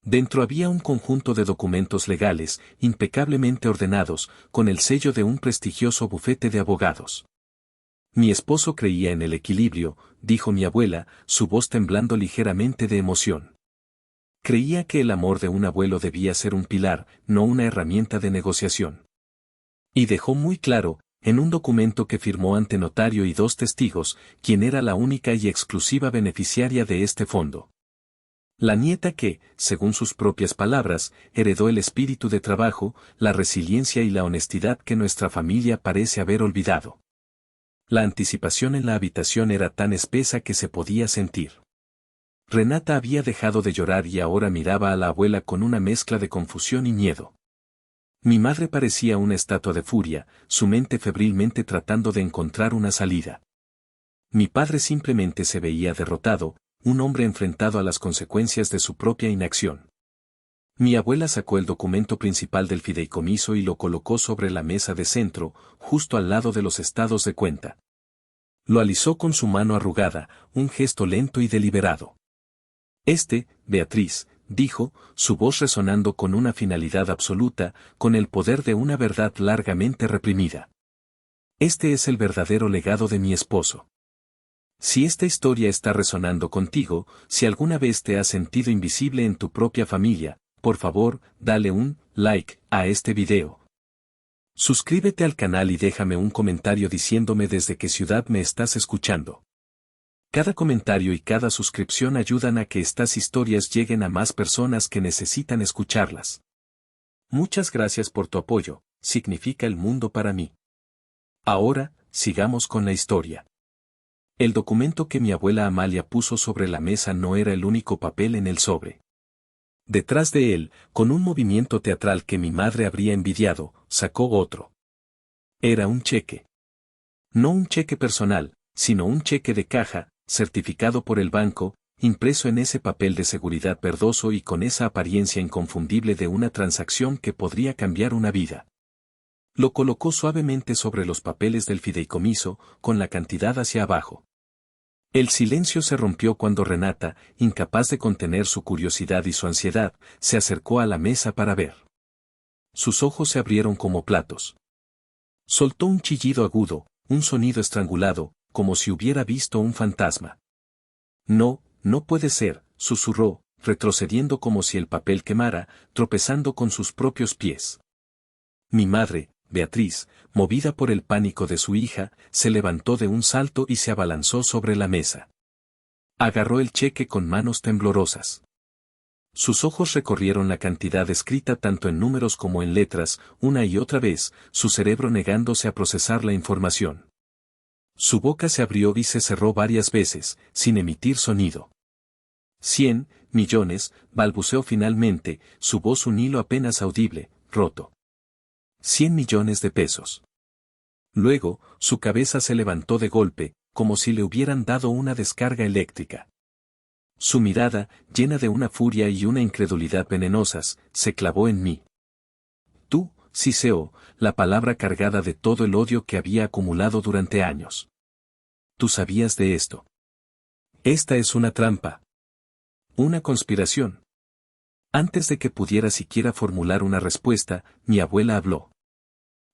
Dentro había un conjunto de documentos legales, impecablemente ordenados, con el sello de un prestigioso bufete de abogados. Mi esposo creía en el equilibrio, dijo mi abuela, su voz temblando ligeramente de emoción. Creía que el amor de un abuelo debía ser un pilar, no una herramienta de negociación. Y dejó muy claro, en un documento que firmó ante notario y 2 testigos, quién era la única y exclusiva beneficiaria de este fondo. La nieta que, según sus propias palabras, heredó el espíritu de trabajo, la resiliencia y la honestidad que nuestra familia parece haber olvidado. La anticipación en la habitación era tan espesa que se podía sentir. Renata había dejado de llorar y ahora miraba a la abuela con una mezcla de confusión y miedo. Mi madre parecía una estatua de furia, su mente febrilmente tratando de encontrar una salida. Mi padre simplemente se veía derrotado, un hombre enfrentado a las consecuencias de su propia inacción. Mi abuela sacó el documento principal del fideicomiso y lo colocó sobre la mesa de centro, justo al lado de los estados de cuenta. Lo alisó con su mano arrugada, un gesto lento y deliberado. Beatriz, dijo, su voz resonando con una finalidad absoluta, con el poder de una verdad largamente reprimida. Este es el verdadero legado de mi esposo. Si esta historia está resonando contigo, si alguna vez te has sentido invisible en tu propia familia, por favor, dale un like a este video. Suscríbete al canal y déjame un comentario diciéndome desde qué ciudad me estás escuchando. Cada comentario y cada suscripción ayudan a que estas historias lleguen a más personas que necesitan escucharlas. Muchas gracias por tu apoyo, significa el mundo para mí. Ahora, sigamos con la historia. El documento que mi abuela Amalia puso sobre la mesa no era el único papel en el sobre. Detrás de él, con un movimiento teatral que mi madre habría envidiado, sacó otro. Era un cheque. No un cheque personal, sino un cheque de caja, certificado por el banco, impreso en ese papel de seguridad verdoso y con esa apariencia inconfundible de una transacción que podría cambiar una vida. Lo colocó suavemente sobre los papeles del fideicomiso, con la cantidad hacia abajo. El silencio se rompió cuando Renata, incapaz de contener su curiosidad y su ansiedad, se acercó a la mesa para ver. Sus ojos se abrieron como platos. Soltó un chillido agudo, un sonido estrangulado, como si hubiera visto un fantasma. No, no puede ser, susurró, retrocediendo como si el papel quemara, tropezando con sus propios pies. Mi madre, Beatriz, movida por el pánico de su hija, se levantó de un salto y se abalanzó sobre la mesa. Agarró el cheque con manos temblorosas. Sus ojos recorrieron la cantidad escrita tanto en números como en letras, una y otra vez, su cerebro negándose a procesar la información. Su boca se abrió y se cerró varias veces, sin emitir sonido. 100 millones, balbuceó finalmente, su voz un hilo apenas audible, roto. 100 millones de pesos. Luego, su cabeza se levantó de golpe, como si le hubieran dado una descarga eléctrica. Su mirada, llena de una furia y una incredulidad venenosas, se clavó en mí. Tú, Ciceo, la palabra cargada de todo el odio que había acumulado durante años. Tú sabías de esto. Esta es una trampa. Una conspiración. Antes de que pudiera siquiera formular una respuesta, mi abuela habló.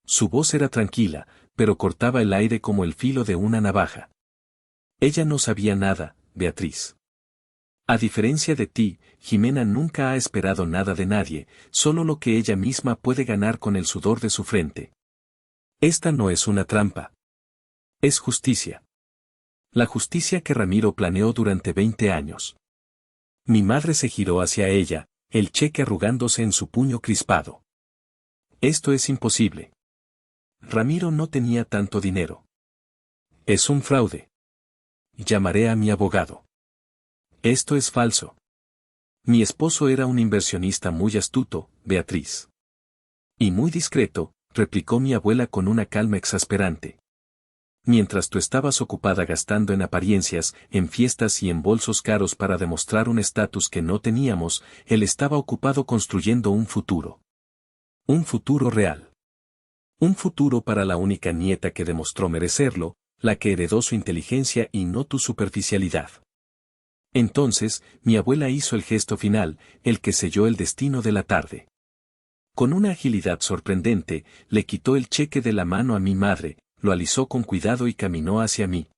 Su voz era tranquila, pero cortaba el aire como el filo de una navaja. Ella no sabía nada, Beatriz. A diferencia de ti, Jimena nunca ha esperado nada de nadie, solo lo que ella misma puede ganar con el sudor de su frente. Esta no es una trampa. Es justicia. La justicia que Ramiro planeó durante 20 años. Mi madre se giró hacia ella, el cheque arrugándose en su puño crispado. Esto es imposible. Ramiro no tenía tanto dinero. Es un fraude. Llamaré a mi abogado. Esto es falso. Mi esposo era un inversionista muy astuto, Beatriz. Y muy discreto, replicó mi abuela con una calma exasperante. Mientras tú estabas ocupada gastando en apariencias, en fiestas y en bolsos caros para demostrar un estatus que no teníamos, él estaba ocupado construyendo un futuro. Un futuro real. Un futuro para la única nieta que demostró merecerlo, la que heredó su inteligencia y no tu superficialidad. Entonces, mi abuela hizo el gesto final, el que selló el destino de la tarde. Con una agilidad sorprendente, le quitó el cheque de la mano a mi madre, lo alisó con cuidado y caminó hacia mí.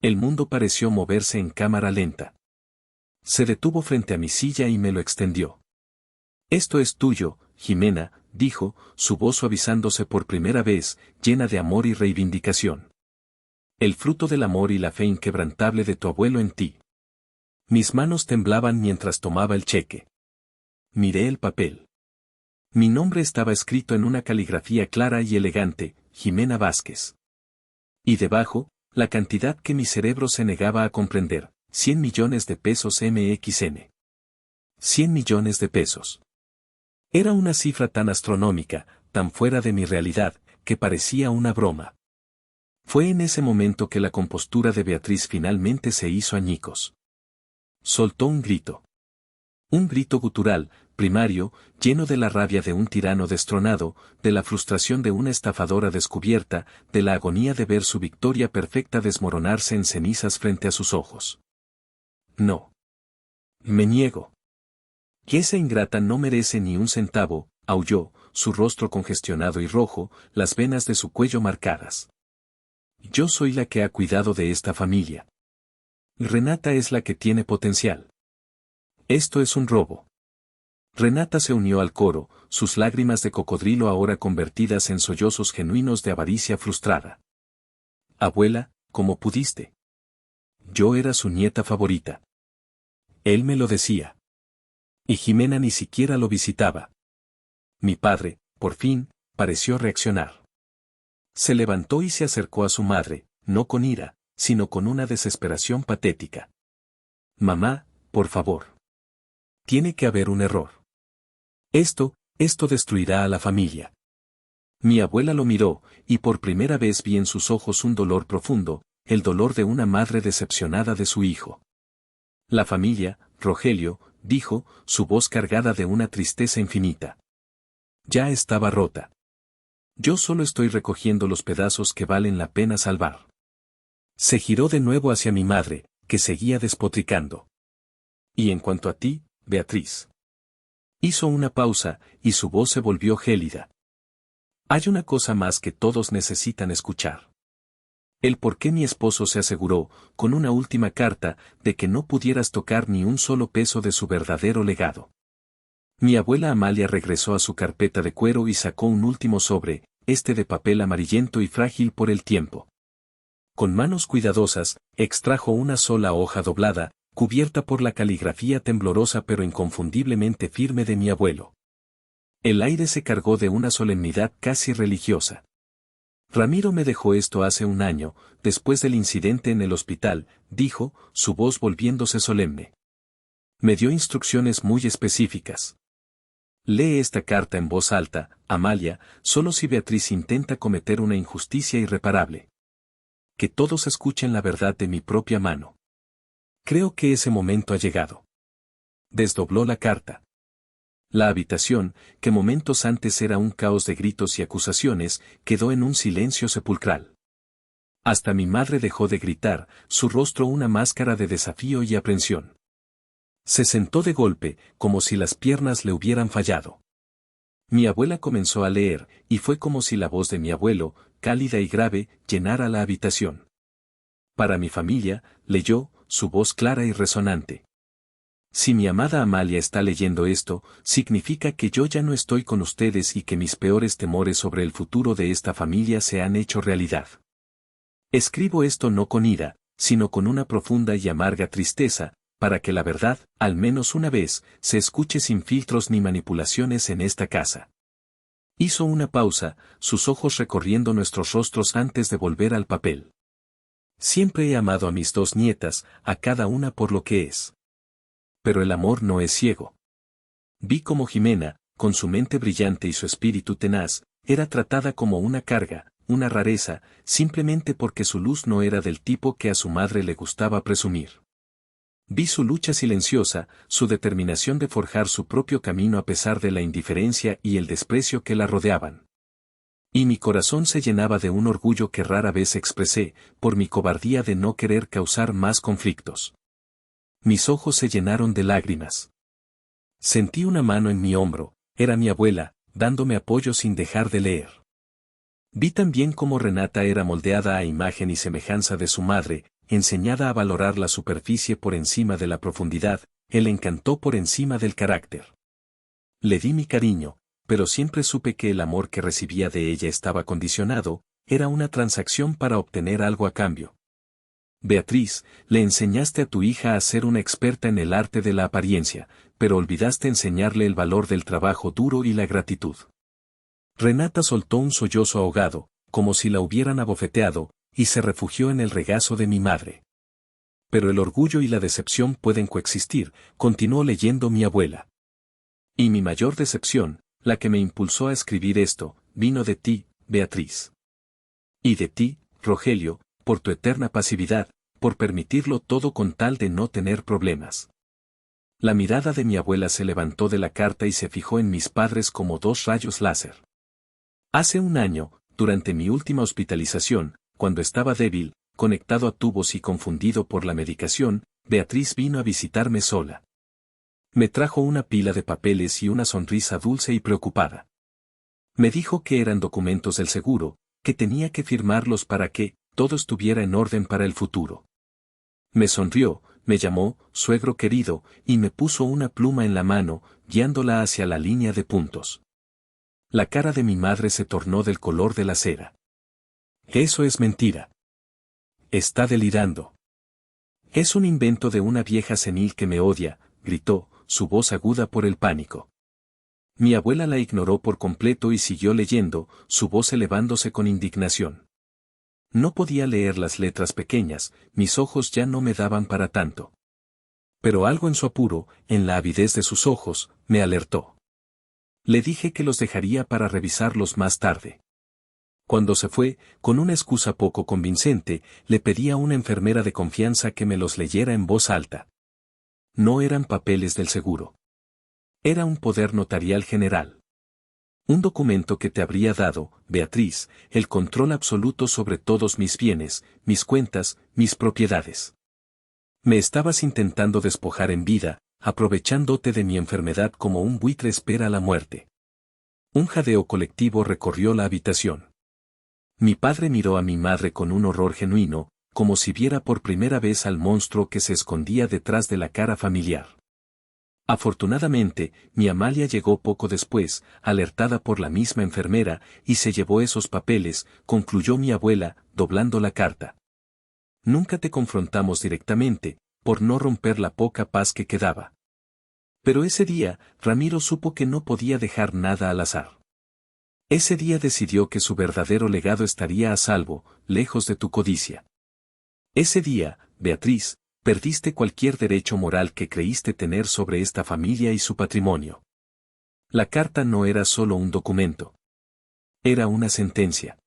El mundo pareció moverse en cámara lenta. Se detuvo frente a mi silla y me lo extendió. Esto es tuyo, Jimena, dijo, su voz suavizándose por primera vez, llena de amor y reivindicación. El fruto del amor y la fe inquebrantable de tu abuelo en ti. Mis manos temblaban mientras tomaba el cheque. Miré el papel. Mi nombre estaba escrito en una caligrafía clara y elegante, Jimena Vázquez. Y debajo, la cantidad que mi cerebro se negaba a comprender, 100 millones de pesos MXN. 100 millones de pesos. Era una cifra tan astronómica, tan fuera de mi realidad, que parecía una broma. Fue en ese momento que la compostura de Beatriz finalmente se hizo añicos. Soltó un grito. Un grito gutural, primario, lleno de la rabia de un tirano destronado, de la frustración de una estafadora descubierta, de la agonía de ver su victoria perfecta desmoronarse en cenizas frente a sus ojos. No. Me niego. Que esa ingrata no merece ni un centavo, aulló, su rostro congestionado y rojo, las venas de su cuello marcadas. Yo soy la que ha cuidado de esta familia. Renata es la que tiene potencial. Esto es un robo. Renata se unió al coro, sus lágrimas de cocodrilo ahora convertidas en sollozos genuinos de avaricia frustrada. Abuela, ¿cómo pudiste? Yo era su nieta favorita. Él me lo decía. Y Jimena ni siquiera lo visitaba. Mi padre, por fin, pareció reaccionar. Se levantó y se acercó a su madre, no con ira, sino con una desesperación patética. Mamá, por favor. Tiene que haber un error. Esto destruirá a la familia. Mi abuela lo miró, y por primera vez vi en sus ojos un dolor profundo, el dolor de una madre decepcionada de su hijo. La familia, Rogelio, dijo, su voz cargada de una tristeza infinita. Ya estaba rota. Yo solo estoy recogiendo los pedazos que valen la pena salvar. Se giró de nuevo hacia mi madre, que seguía despotricando. Y en cuanto a ti, Beatriz. Hizo una pausa, y su voz se volvió gélida. Hay una cosa más que todos necesitan escuchar. El por qué mi esposo se aseguró, con una última carta, de que no pudieras tocar ni un solo peso de su verdadero legado. Mi abuela Amalia regresó a su carpeta de cuero y sacó un último sobre, de papel amarillento y frágil por el tiempo. Con manos cuidadosas, extrajo una sola hoja doblada, cubierta por la caligrafía temblorosa pero inconfundiblemente firme de mi abuelo. El aire se cargó de una solemnidad casi religiosa. Ramiro me dejó esto hace un año, después del incidente en el hospital, dijo, su voz volviéndose solemne. Me dio instrucciones muy específicas. Lee esta carta en voz alta, Amalia, solo si Beatriz intenta cometer una injusticia irreparable. Que todos escuchen la verdad de mi propia mano. Creo que ese momento ha llegado. Desdobló la carta. La habitación, que momentos antes era un caos de gritos y acusaciones, quedó en un silencio sepulcral. Hasta mi madre dejó de gritar, su rostro una máscara de desafío y aprensión. Se sentó de golpe, como si las piernas le hubieran fallado. Mi abuela comenzó a leer, y fue como si la voz de mi abuelo, cálida y grave, llenara la habitación. Para mi familia, leyó, su voz clara y resonante. Si mi amada Amalia está leyendo esto, significa que yo ya no estoy con ustedes y que mis peores temores sobre el futuro de esta familia se han hecho realidad. Escribo esto no con ira, sino con una profunda y amarga tristeza, para que la verdad, al menos una vez, se escuche sin filtros ni manipulaciones en esta casa. Hizo una pausa, sus ojos recorriendo nuestros rostros antes de volver al papel. Siempre he amado a mis dos nietas, a cada una por lo que es. Pero el amor no es ciego. Vi cómo Jimena, con su mente brillante y su espíritu tenaz, era tratada como una carga, una rareza, simplemente porque su luz no era del tipo que a su madre le gustaba presumir. Vi su lucha silenciosa, su determinación de forjar su propio camino a pesar de la indiferencia y el desprecio que la rodeaban. Y mi corazón se llenaba de un orgullo que rara vez expresé, por mi cobardía de no querer causar más conflictos. Mis ojos se llenaron de lágrimas. Sentí una mano en mi hombro, era mi abuela, dándome apoyo sin dejar de leer. Vi también cómo Renata era moldeada a imagen y semejanza de su madre, enseñada a valorar la superficie por encima de la profundidad, el encanto por encima del carácter. Le di mi cariño, pero siempre supe que el amor que recibía de ella estaba condicionado, era una transacción para obtener algo a cambio. Beatriz, le enseñaste a tu hija a ser una experta en el arte de la apariencia, pero olvidaste enseñarle el valor del trabajo duro y la gratitud. Renata soltó un sollozo ahogado, como si la hubieran abofeteado, y se refugió en el regazo de mi madre. Pero el orgullo y la decepción pueden coexistir, continuó leyendo mi abuela. Y mi mayor decepción, la que me impulsó a escribir esto, vino de ti, Beatriz. Y de ti, Rogelio, por tu eterna pasividad, por permitirlo todo con tal de no tener problemas. La mirada de mi abuela se levantó de la carta y se fijó en mis padres como dos rayos láser. Hace un año, durante mi última hospitalización, cuando estaba débil, conectado a tubos y confundido por la medicación, Beatriz vino a visitarme sola. Me trajo una pila de papeles y una sonrisa dulce y preocupada. Me dijo que eran documentos del seguro, que tenía que firmarlos para que todo estuviera en orden para el futuro. Me sonrió, me llamó, suegro querido, y me puso una pluma en la mano, guiándola hacia la línea de puntos. La cara de mi madre se tornó del color de la cera. Eso es mentira. Está delirando. Es un invento de una vieja senil que me odia, gritó, su voz aguda por el pánico. Mi abuela la ignoró por completo y siguió leyendo, su voz elevándose con indignación. No podía leer las letras pequeñas, mis ojos ya no me daban para tanto. Pero algo en su apuro, en la avidez de sus ojos, me alertó. Le dije que los dejaría para revisarlos más tarde. Cuando se fue, con una excusa poco convincente, le pedí a una enfermera de confianza que me los leyera en voz alta. No eran papeles del seguro. Era un poder notarial general. Un documento que te habría dado, Beatriz, el control absoluto sobre todos mis bienes, mis cuentas, mis propiedades. Me estabas intentando despojar en vida, aprovechándote de mi enfermedad como un buitre espera la muerte. Un jadeo colectivo recorrió la habitación. Mi padre miró a mi madre con un horror genuino, como si viera por primera vez al monstruo que se escondía detrás de la cara familiar. Afortunadamente, mi Amalia llegó poco después, alertada por la misma enfermera, y se llevó esos papeles, concluyó mi abuela, doblando la carta. Nunca te confrontamos directamente, por no romper la poca paz que quedaba. Pero ese día, Ramiro supo que no podía dejar nada al azar. Ese día decidió que su verdadero legado estaría a salvo, lejos de tu codicia. Ese día, Beatriz, perdiste cualquier derecho moral que creíste tener sobre esta familia y su patrimonio. La carta no era solo un documento. Era una sentencia.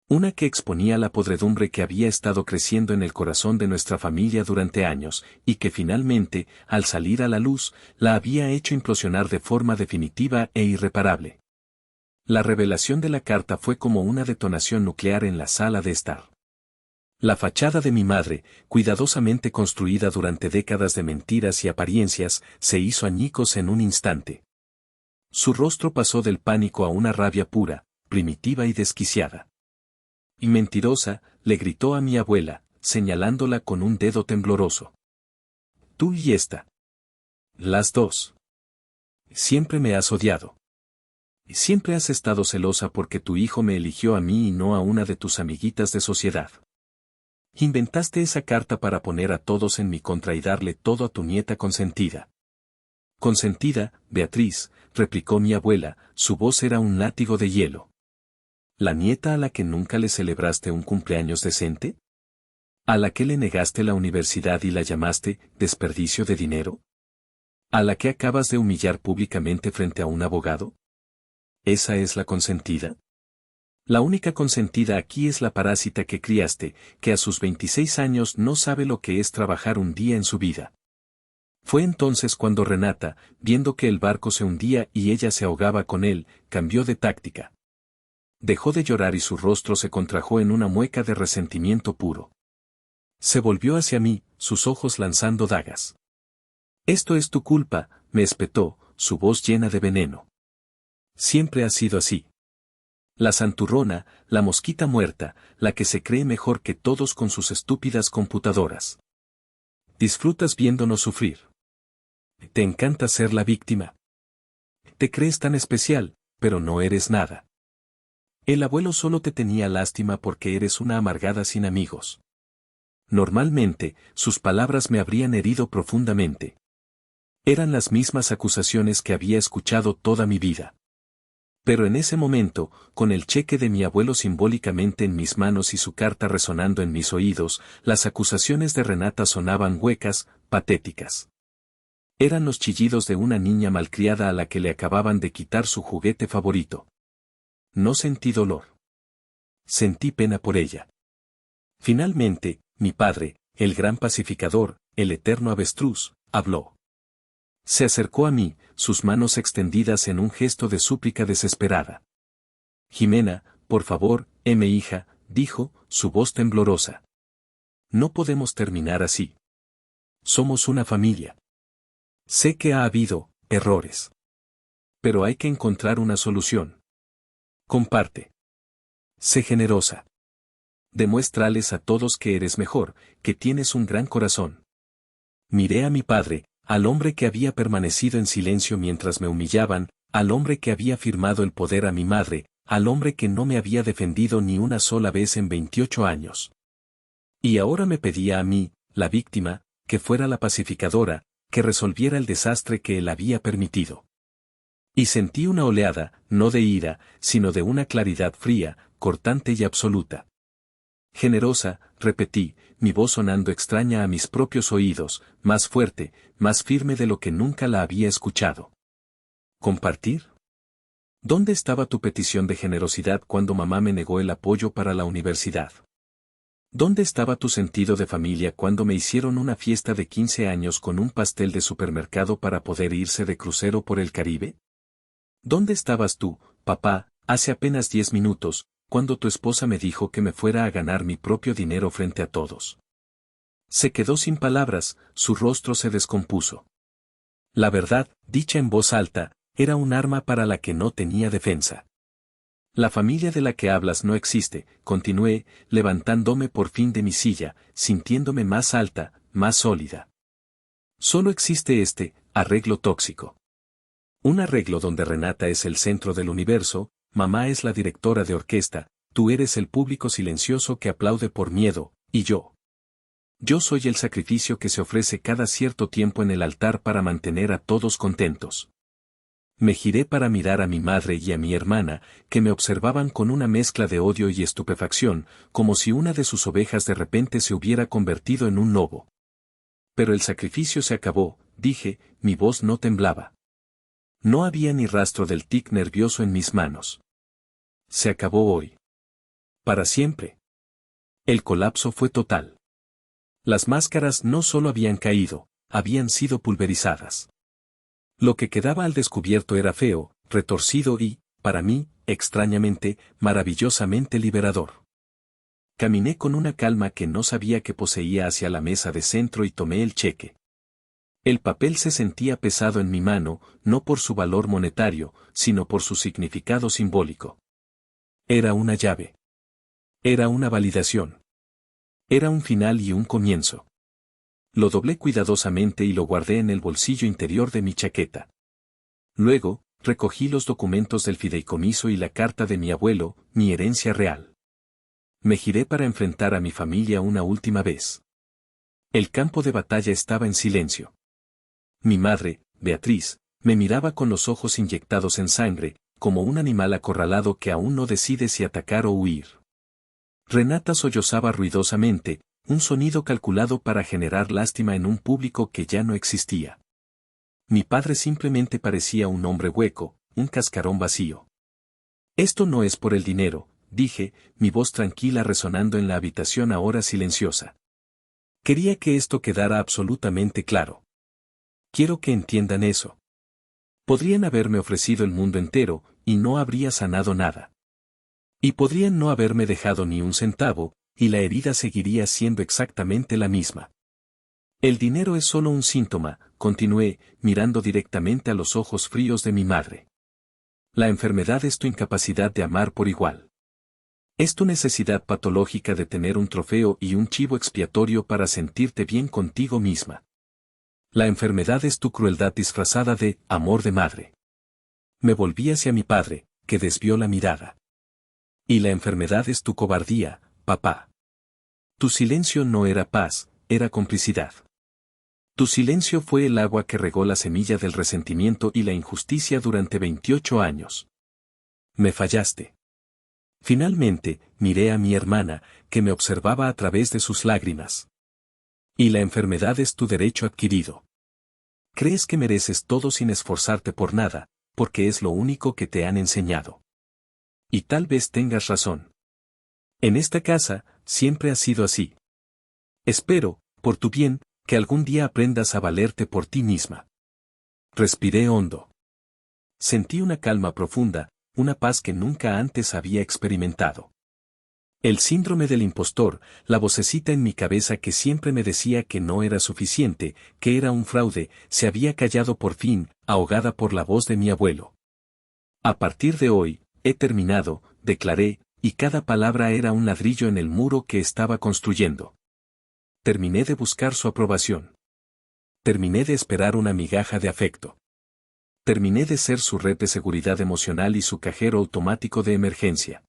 Una que exponía la podredumbre que había estado creciendo en el corazón de nuestra familia durante años, y que finalmente, al salir a la luz, la había hecho implosionar de forma definitiva e irreparable. La revelación de la carta fue como una detonación nuclear en la sala de estar. La fachada de mi madre, cuidadosamente construida durante décadas de mentiras y apariencias, se hizo añicos en un instante. Su rostro pasó del pánico a una rabia pura, primitiva y desquiciada. Y mentirosa, le gritó a mi abuela, señalándola con un dedo tembloroso. Tú y esta. Las dos. Siempre me has odiado. Siempre has estado celosa porque tu hijo me eligió a mí y no a una de tus amiguitas de sociedad. Inventaste esa carta para poner a todos en mi contra y darle todo a tu nieta consentida. Consentida, Beatriz, replicó mi abuela, su voz era un látigo de hielo. ¿La nieta a la que nunca le celebraste un cumpleaños decente? ¿A la que le negaste la universidad y la llamaste desperdicio de dinero? ¿A la que acabas de humillar públicamente frente a un abogado? ¿Esa es la consentida? La única consentida aquí es la parásita que criaste, que a sus 26 años no sabe lo que es trabajar un día en su vida. Fue entonces cuando Renata, viendo que el barco se hundía y ella se ahogaba con él, cambió de táctica. Dejó de llorar y su rostro se contrajo en una mueca de resentimiento puro. Se volvió hacia mí, sus ojos lanzando dagas. «Esto es tu culpa», me espetó, su voz llena de veneno. «Siempre ha sido así. La santurrona, la mosquita muerta, la que se cree mejor que todos con sus estúpidas computadoras. Disfrutas viéndonos sufrir. Te encanta ser la víctima. Te crees tan especial, pero no eres nada. El abuelo solo te tenía lástima porque eres una amargada sin amigos». Normalmente, sus palabras me habrían herido profundamente. Eran las mismas acusaciones que había escuchado toda mi vida. Pero en ese momento, con el cheque de mi abuelo simbólicamente en mis manos y su carta resonando en mis oídos, las acusaciones de Renata sonaban huecas, patéticas. Eran los chillidos de una niña malcriada a la que le acababan de quitar su juguete favorito. No sentí dolor. Sentí pena por ella. Finalmente, mi padre, el gran pacificador, el eterno avestruz, habló. Se acercó a mí, sus manos extendidas en un gesto de súplica desesperada. «Jimena, por favor, mi hija», dijo, su voz temblorosa. «No podemos terminar así. Somos una familia. Sé que ha habido errores. Pero hay que encontrar una solución. Comparte. Sé generosa. Demuéstrales a todos que eres mejor, que tienes un gran corazón». Miré a mi padre, al hombre que había permanecido en silencio mientras me humillaban, al hombre que había firmado el poder a mi madre, al hombre que no me había defendido ni una sola vez en 28 años. Y ahora me pedía a mí, la víctima, que fuera la pacificadora, que resolviera el desastre que él había permitido. Y sentí una oleada, no de ira, sino de una claridad fría, cortante y absoluta. «Generosa», repetí, mi voz sonando extraña a mis propios oídos, más fuerte, más firme de lo que nunca la había escuchado. ¿Compartir? ¿Dónde estaba tu petición de generosidad cuando mamá me negó el apoyo para la universidad? ¿Dónde estaba tu sentido de familia cuando me hicieron una fiesta de 15 años con un pastel de supermercado para poder irse de crucero por el Caribe? ¿Dónde estabas tú, papá, hace apenas 10 minutos, cuando tu esposa me dijo que me fuera a ganar mi propio dinero frente a todos? Se quedó sin palabras, su rostro se descompuso. La verdad, dicha en voz alta, era un arma para la que no tenía defensa. «La familia de la que hablas no existe», continué, levantándome por fin de mi silla, sintiéndome más alta, más sólida. «Solo existe este arreglo tóxico. Un arreglo donde Renata es el centro del universo, mamá es la directora de orquesta, tú eres el público silencioso que aplaude por miedo, y yo. Yo soy el sacrificio que se ofrece cada cierto tiempo en el altar para mantener a todos contentos». Me giré para mirar a mi madre y a mi hermana, que me observaban con una mezcla de odio y estupefacción, como si una de sus ovejas de repente se hubiera convertido en un lobo. «Pero el sacrificio se acabó», dije, mi voz no temblaba. No había ni rastro del tic nervioso en mis manos. Se acabó hoy. Para siempre. El colapso fue total. Las máscaras no solo habían caído, habían sido pulverizadas. Lo que quedaba al descubierto era feo, retorcido y, para mí, extrañamente, maravillosamente liberador. Caminé con una calma que no sabía que poseía hacia la mesa de centro y tomé el cheque. El papel se sentía pesado en mi mano, no por su valor monetario, sino por su significado simbólico. Era una llave. Era una validación. Era un final y un comienzo. Lo doblé cuidadosamente y lo guardé en el bolsillo interior de mi chaqueta. Luego, recogí los documentos del fideicomiso y la carta de mi abuelo, mi herencia real. Me giré para enfrentar a mi familia una última vez. El campo de batalla estaba en silencio. Mi madre, Beatriz, me miraba con los ojos inyectados en sangre, como un animal acorralado que aún no decide si atacar o huir. Renata sollozaba ruidosamente, un sonido calculado para generar lástima en un público que ya no existía. Mi padre simplemente parecía un hombre hueco, un cascarón vacío. «Esto no es por el dinero», dije, mi voz tranquila resonando en la habitación ahora silenciosa. Quería que esto quedara absolutamente claro. Quiero que entiendan eso. Podrían haberme ofrecido el mundo entero, y no habría sanado nada. Y podrían no haberme dejado ni un centavo, y la herida seguiría siendo exactamente la misma. El dinero es solo un síntoma, continué, mirando directamente a los ojos fríos de mi madre. La enfermedad es tu incapacidad de amar por igual. Es tu necesidad patológica de tener un trofeo y un chivo expiatorio para sentirte bien contigo misma. La enfermedad es tu crueldad disfrazada de amor de madre. Me volví hacia mi padre, que desvió la mirada. Y la enfermedad es tu cobardía, papá. Tu silencio no era paz, era complicidad. Tu silencio fue el agua que regó la semilla del resentimiento y la injusticia durante 28 años. Me fallaste. Finalmente, miré a mi hermana, que me observaba a través de sus lágrimas. Y la enfermedad es tu derecho adquirido. Crees que mereces todo sin esforzarte por nada, porque es lo único que te han enseñado. Y tal vez tengas razón. En esta casa, siempre ha sido así. Espero, por tu bien, que algún día aprendas a valerte por ti misma. Respiré hondo. Sentí una calma profunda, una paz que nunca antes había experimentado. El síndrome del impostor, la vocecita en mi cabeza que siempre me decía que no era suficiente, que era un fraude, se había callado por fin, ahogada por la voz de mi abuelo. A partir de hoy, he terminado, declaré, y cada palabra era un ladrillo en el muro que estaba construyendo. Terminé de buscar su aprobación. Terminé de esperar una migaja de afecto. Terminé de ser su red de seguridad emocional y su cajero automático de emergencia.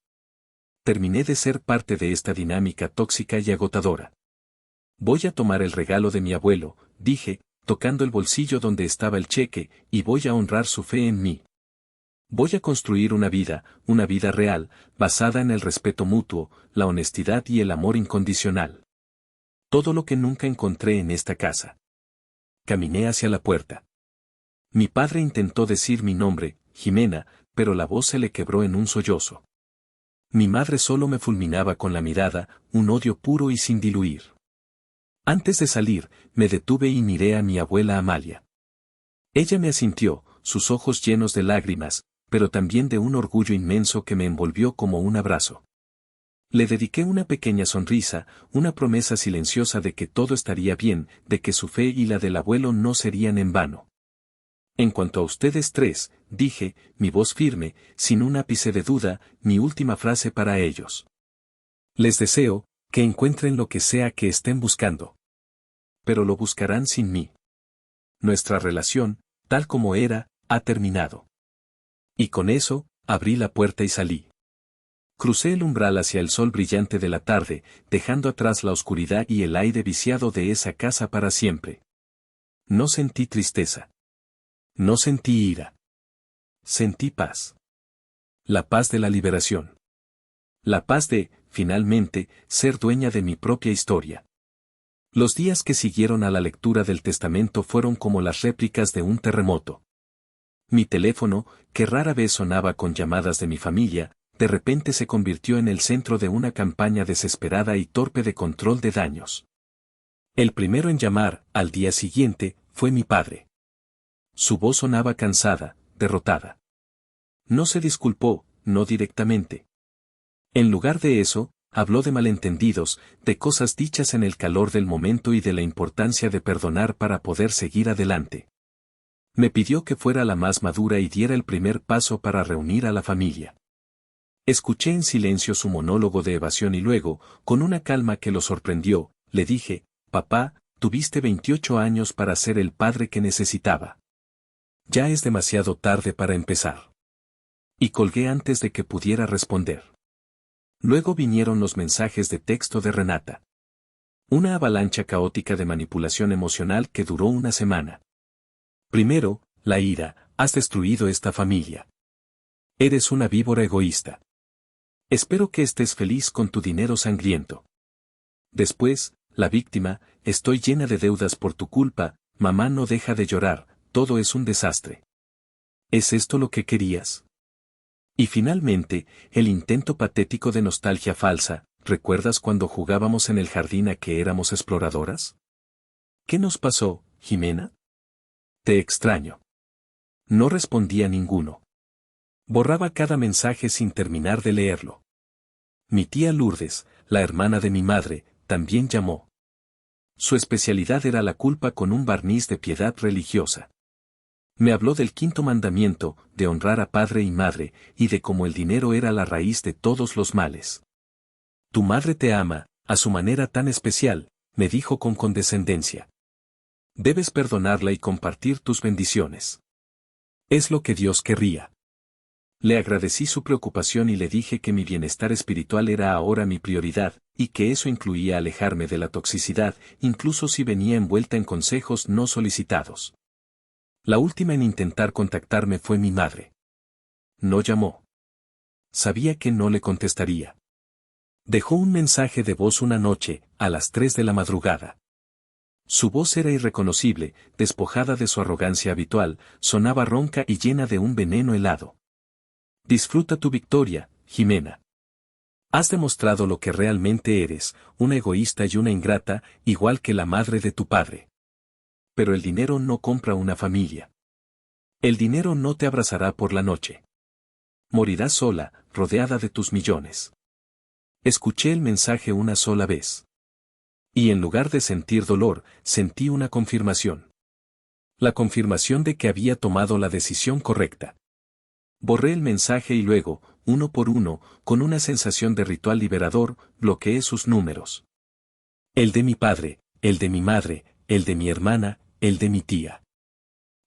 Terminé de ser parte de esta dinámica tóxica y agotadora. Voy a tomar el regalo de mi abuelo, dije, tocando el bolsillo donde estaba el cheque, y voy a honrar su fe en mí. Voy a construir una vida real, basada en el respeto mutuo, la honestidad y el amor incondicional. Todo lo que nunca encontré en esta casa. Caminé hacia la puerta. Mi padre intentó decir mi nombre, Jimena, pero la voz se le quebró en un sollozo. Mi madre solo me fulminaba con la mirada, un odio puro y sin diluir. Antes de salir, me detuve y miré a mi abuela Amalia. Ella me asintió, sus ojos llenos de lágrimas, pero también de un orgullo inmenso que me envolvió como un abrazo. Le dediqué una pequeña sonrisa, una promesa silenciosa de que todo estaría bien, de que su fe y la del abuelo no serían en vano. En cuanto a ustedes tres, dije, mi voz firme, sin un ápice de duda, mi última frase para ellos. Les deseo, que encuentren lo que sea que estén buscando. Pero lo buscarán sin mí. Nuestra relación, tal como era, ha terminado. Y con eso, abrí la puerta y salí. Crucé el umbral hacia el sol brillante de la tarde, dejando atrás la oscuridad y el aire viciado de esa casa para siempre. No sentí tristeza. No sentí ira. Sentí paz. La paz de la liberación. La paz de, finalmente, ser dueña de mi propia historia. Los días que siguieron a la lectura del testamento fueron como las réplicas de un terremoto. Mi teléfono, que rara vez sonaba con llamadas de mi familia, de repente se convirtió en el centro de una campaña desesperada y torpe de control de daños. El primero en llamar, al día siguiente, fue mi padre. Su voz sonaba cansada, derrotada. No se disculpó, no directamente. En lugar de eso, habló de malentendidos, de cosas dichas en el calor del momento y de la importancia de perdonar para poder seguir adelante. Me pidió que fuera la más madura y diera el primer paso para reunir a la familia. Escuché en silencio su monólogo de evasión y luego, con una calma que lo sorprendió, le dije, papá, tuviste 28 años para ser el padre que necesitaba. Ya es demasiado tarde para empezar. Y colgué antes de que pudiera responder. Luego vinieron los mensajes de texto de Renata. Una avalancha caótica de manipulación emocional que duró una semana. Primero, la ira, has destruido esta familia. Eres una víbora egoísta. Espero que estés feliz con tu dinero sangriento. Después, la víctima, estoy llena de deudas por tu culpa, mamá no deja de llorar, todo es un desastre. ¿Es esto lo que querías? Y finalmente, el intento patético de nostalgia falsa. ¿Recuerdas cuando jugábamos en el jardín a que éramos exploradoras? ¿Qué nos pasó, Jimena? Te extraño. No respondía ninguno. Borraba cada mensaje sin terminar de leerlo. Mi tía Lourdes, la hermana de mi madre, también llamó. Su especialidad era la culpa con un barniz de piedad religiosa. Me habló del quinto mandamiento, de honrar a padre y madre, y de cómo el dinero era la raíz de todos los males. Tu madre te ama, a su manera tan especial, me dijo con condescendencia. Debes perdonarla y compartir tus bendiciones. Es lo que Dios querría. Le agradecí su preocupación y le dije que mi bienestar espiritual era ahora mi prioridad, y que eso incluía alejarme de la toxicidad, incluso si venía envuelta en consejos no solicitados. La última en intentar contactarme fue mi madre. No llamó. Sabía que no le contestaría. Dejó un mensaje de voz una noche, a las 3 de la madrugada. Su voz era irreconocible, despojada de su arrogancia habitual, sonaba ronca y llena de un veneno helado. Disfruta tu victoria, Jimena. Has demostrado lo que realmente eres, una egoísta y una ingrata, igual que la madre de tu padre. Pero el dinero no compra una familia. El dinero no te abrazará por la noche. Morirás sola, rodeada de tus millones. Escuché el mensaje una sola vez. Y en lugar de sentir dolor, sentí una confirmación. La confirmación de que había tomado la decisión correcta. Borré el mensaje y luego, uno por uno, con una sensación de ritual liberador, bloqueé sus números. El de mi padre, el de mi madre, el de mi hermana, el de mi tía.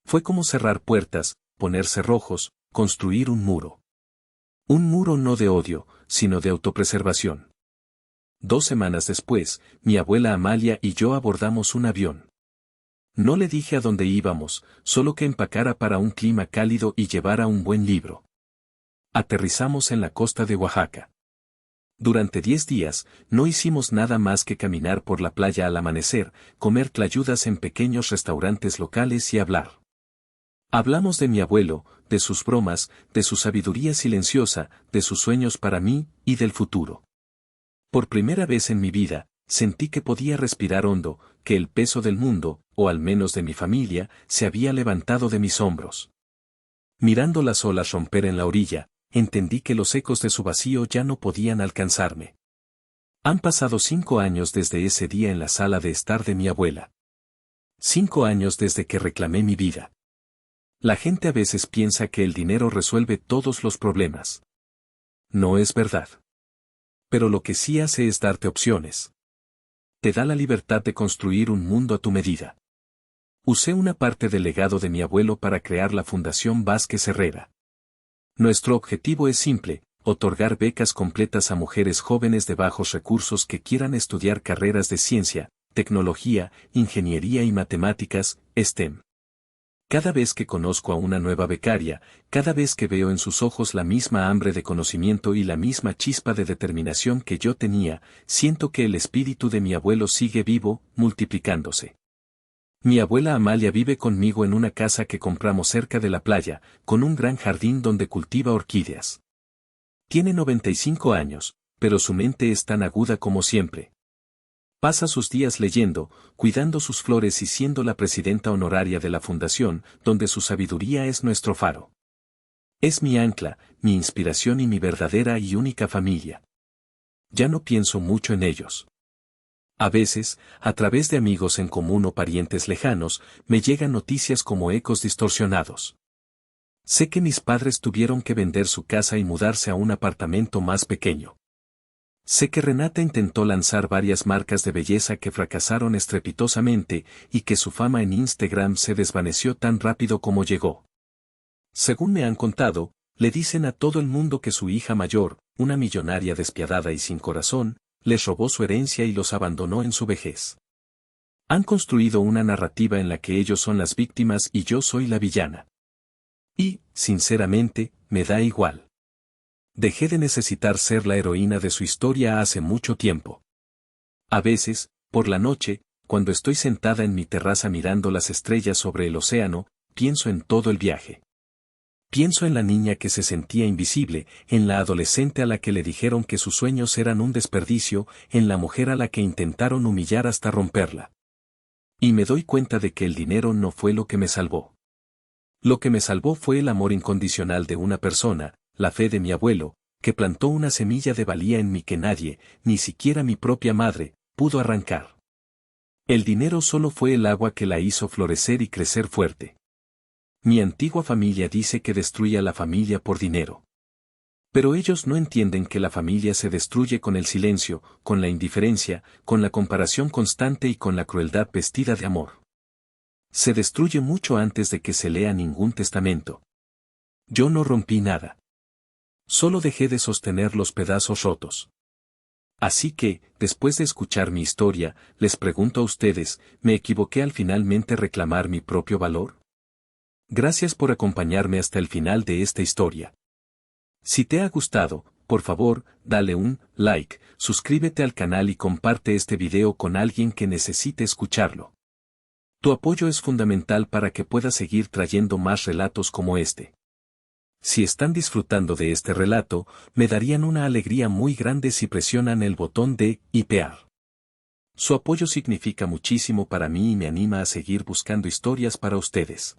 Fue como cerrar puertas, poner cerrojos, construir un muro. Un muro no de odio, sino de autopreservación. 2 semanas después, mi abuela Amalia y yo abordamos un avión. No le dije a dónde íbamos, solo que empacara para un clima cálido y llevara un buen libro. Aterrizamos en la costa de Oaxaca. Durante 10 días, no hicimos nada más que caminar por la playa al amanecer, comer tlayudas en pequeños restaurantes locales y hablar. Hablamos de mi abuelo, de sus bromas, de su sabiduría silenciosa, de sus sueños para mí, y del futuro. Por primera vez en mi vida, sentí que podía respirar hondo, que el peso del mundo, o al menos de mi familia, se había levantado de mis hombros. Mirando las olas romper en la orilla, entendí que los ecos de su vacío ya no podían alcanzarme. Han pasado 5 años desde ese día en la sala de estar de mi abuela. 5 años desde que reclamé mi vida. La gente a veces piensa que el dinero resuelve todos los problemas. No es verdad. Pero lo que sí hace es darte opciones. Te da la libertad de construir un mundo a tu medida. Usé una parte del legado de mi abuelo para crear la Fundación Vázquez Herrera. Nuestro objetivo es simple, otorgar becas completas a mujeres jóvenes de bajos recursos que quieran estudiar carreras de ciencia, tecnología, ingeniería y matemáticas, STEM. Cada vez que conozco a una nueva becaria, cada vez que veo en sus ojos la misma hambre de conocimiento y la misma chispa de determinación que yo tenía, siento que el espíritu de mi abuelo sigue vivo, multiplicándose. Mi abuela Amalia vive conmigo en una casa que compramos cerca de la playa, con un gran jardín donde cultiva orquídeas. Tiene 95 años, pero su mente es tan aguda como siempre. Pasa sus días leyendo, cuidando sus flores y siendo la presidenta honoraria de la fundación, donde su sabiduría es nuestro faro. Es mi ancla, mi inspiración y mi verdadera y única familia. Ya no pienso mucho en ellos. A veces, a través de amigos en común o parientes lejanos, me llegan noticias como ecos distorsionados. Sé que mis padres tuvieron que vender su casa y mudarse a un apartamento más pequeño. Sé que Renata intentó lanzar varias marcas de belleza que fracasaron estrepitosamente y que su fama en Instagram se desvaneció tan rápido como llegó. Según me han contado, le dicen a todo el mundo que su hija mayor, una millonaria despiadada y sin corazón, les robó su herencia y los abandonó en su vejez. Han construido una narrativa en la que ellos son las víctimas y yo soy la villana. Y, sinceramente, me da igual. Dejé de necesitar ser la heroína de su historia hace mucho tiempo. A veces, por la noche, cuando estoy sentada en mi terraza mirando las estrellas sobre el océano, pienso en todo el viaje. Pienso en la niña que se sentía invisible, en la adolescente a la que le dijeron que sus sueños eran un desperdicio, en la mujer a la que intentaron humillar hasta romperla. Y me doy cuenta de que el dinero no fue lo que me salvó. Lo que me salvó fue el amor incondicional de una persona, la fe de mi abuelo, que plantó una semilla de valía en mí que nadie, ni siquiera mi propia madre, pudo arrancar. El dinero solo fue el agua que la hizo florecer y crecer fuerte. Mi antigua familia dice que destruye a la familia por dinero. Pero ellos no entienden que la familia se destruye con el silencio, con la indiferencia, con la comparación constante y con la crueldad vestida de amor. Se destruye mucho antes de que se lea ningún testamento. Yo no rompí nada. Solo dejé de sostener los pedazos rotos. Así que, después de escuchar mi historia, les pregunto a ustedes, ¿me equivoqué al finalmente reclamar mi propio valor? Gracias por acompañarme hasta el final de esta historia. Si te ha gustado, por favor, dale un like, suscríbete al canal y comparte este video con alguien que necesite escucharlo. Tu apoyo es fundamental para que pueda seguir trayendo más relatos como este. Si están disfrutando de este relato, me darían una alegría muy grande si presionan el botón de hipear. Su apoyo significa muchísimo para mí y me anima a seguir buscando historias para ustedes.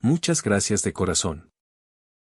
Muchas gracias de corazón.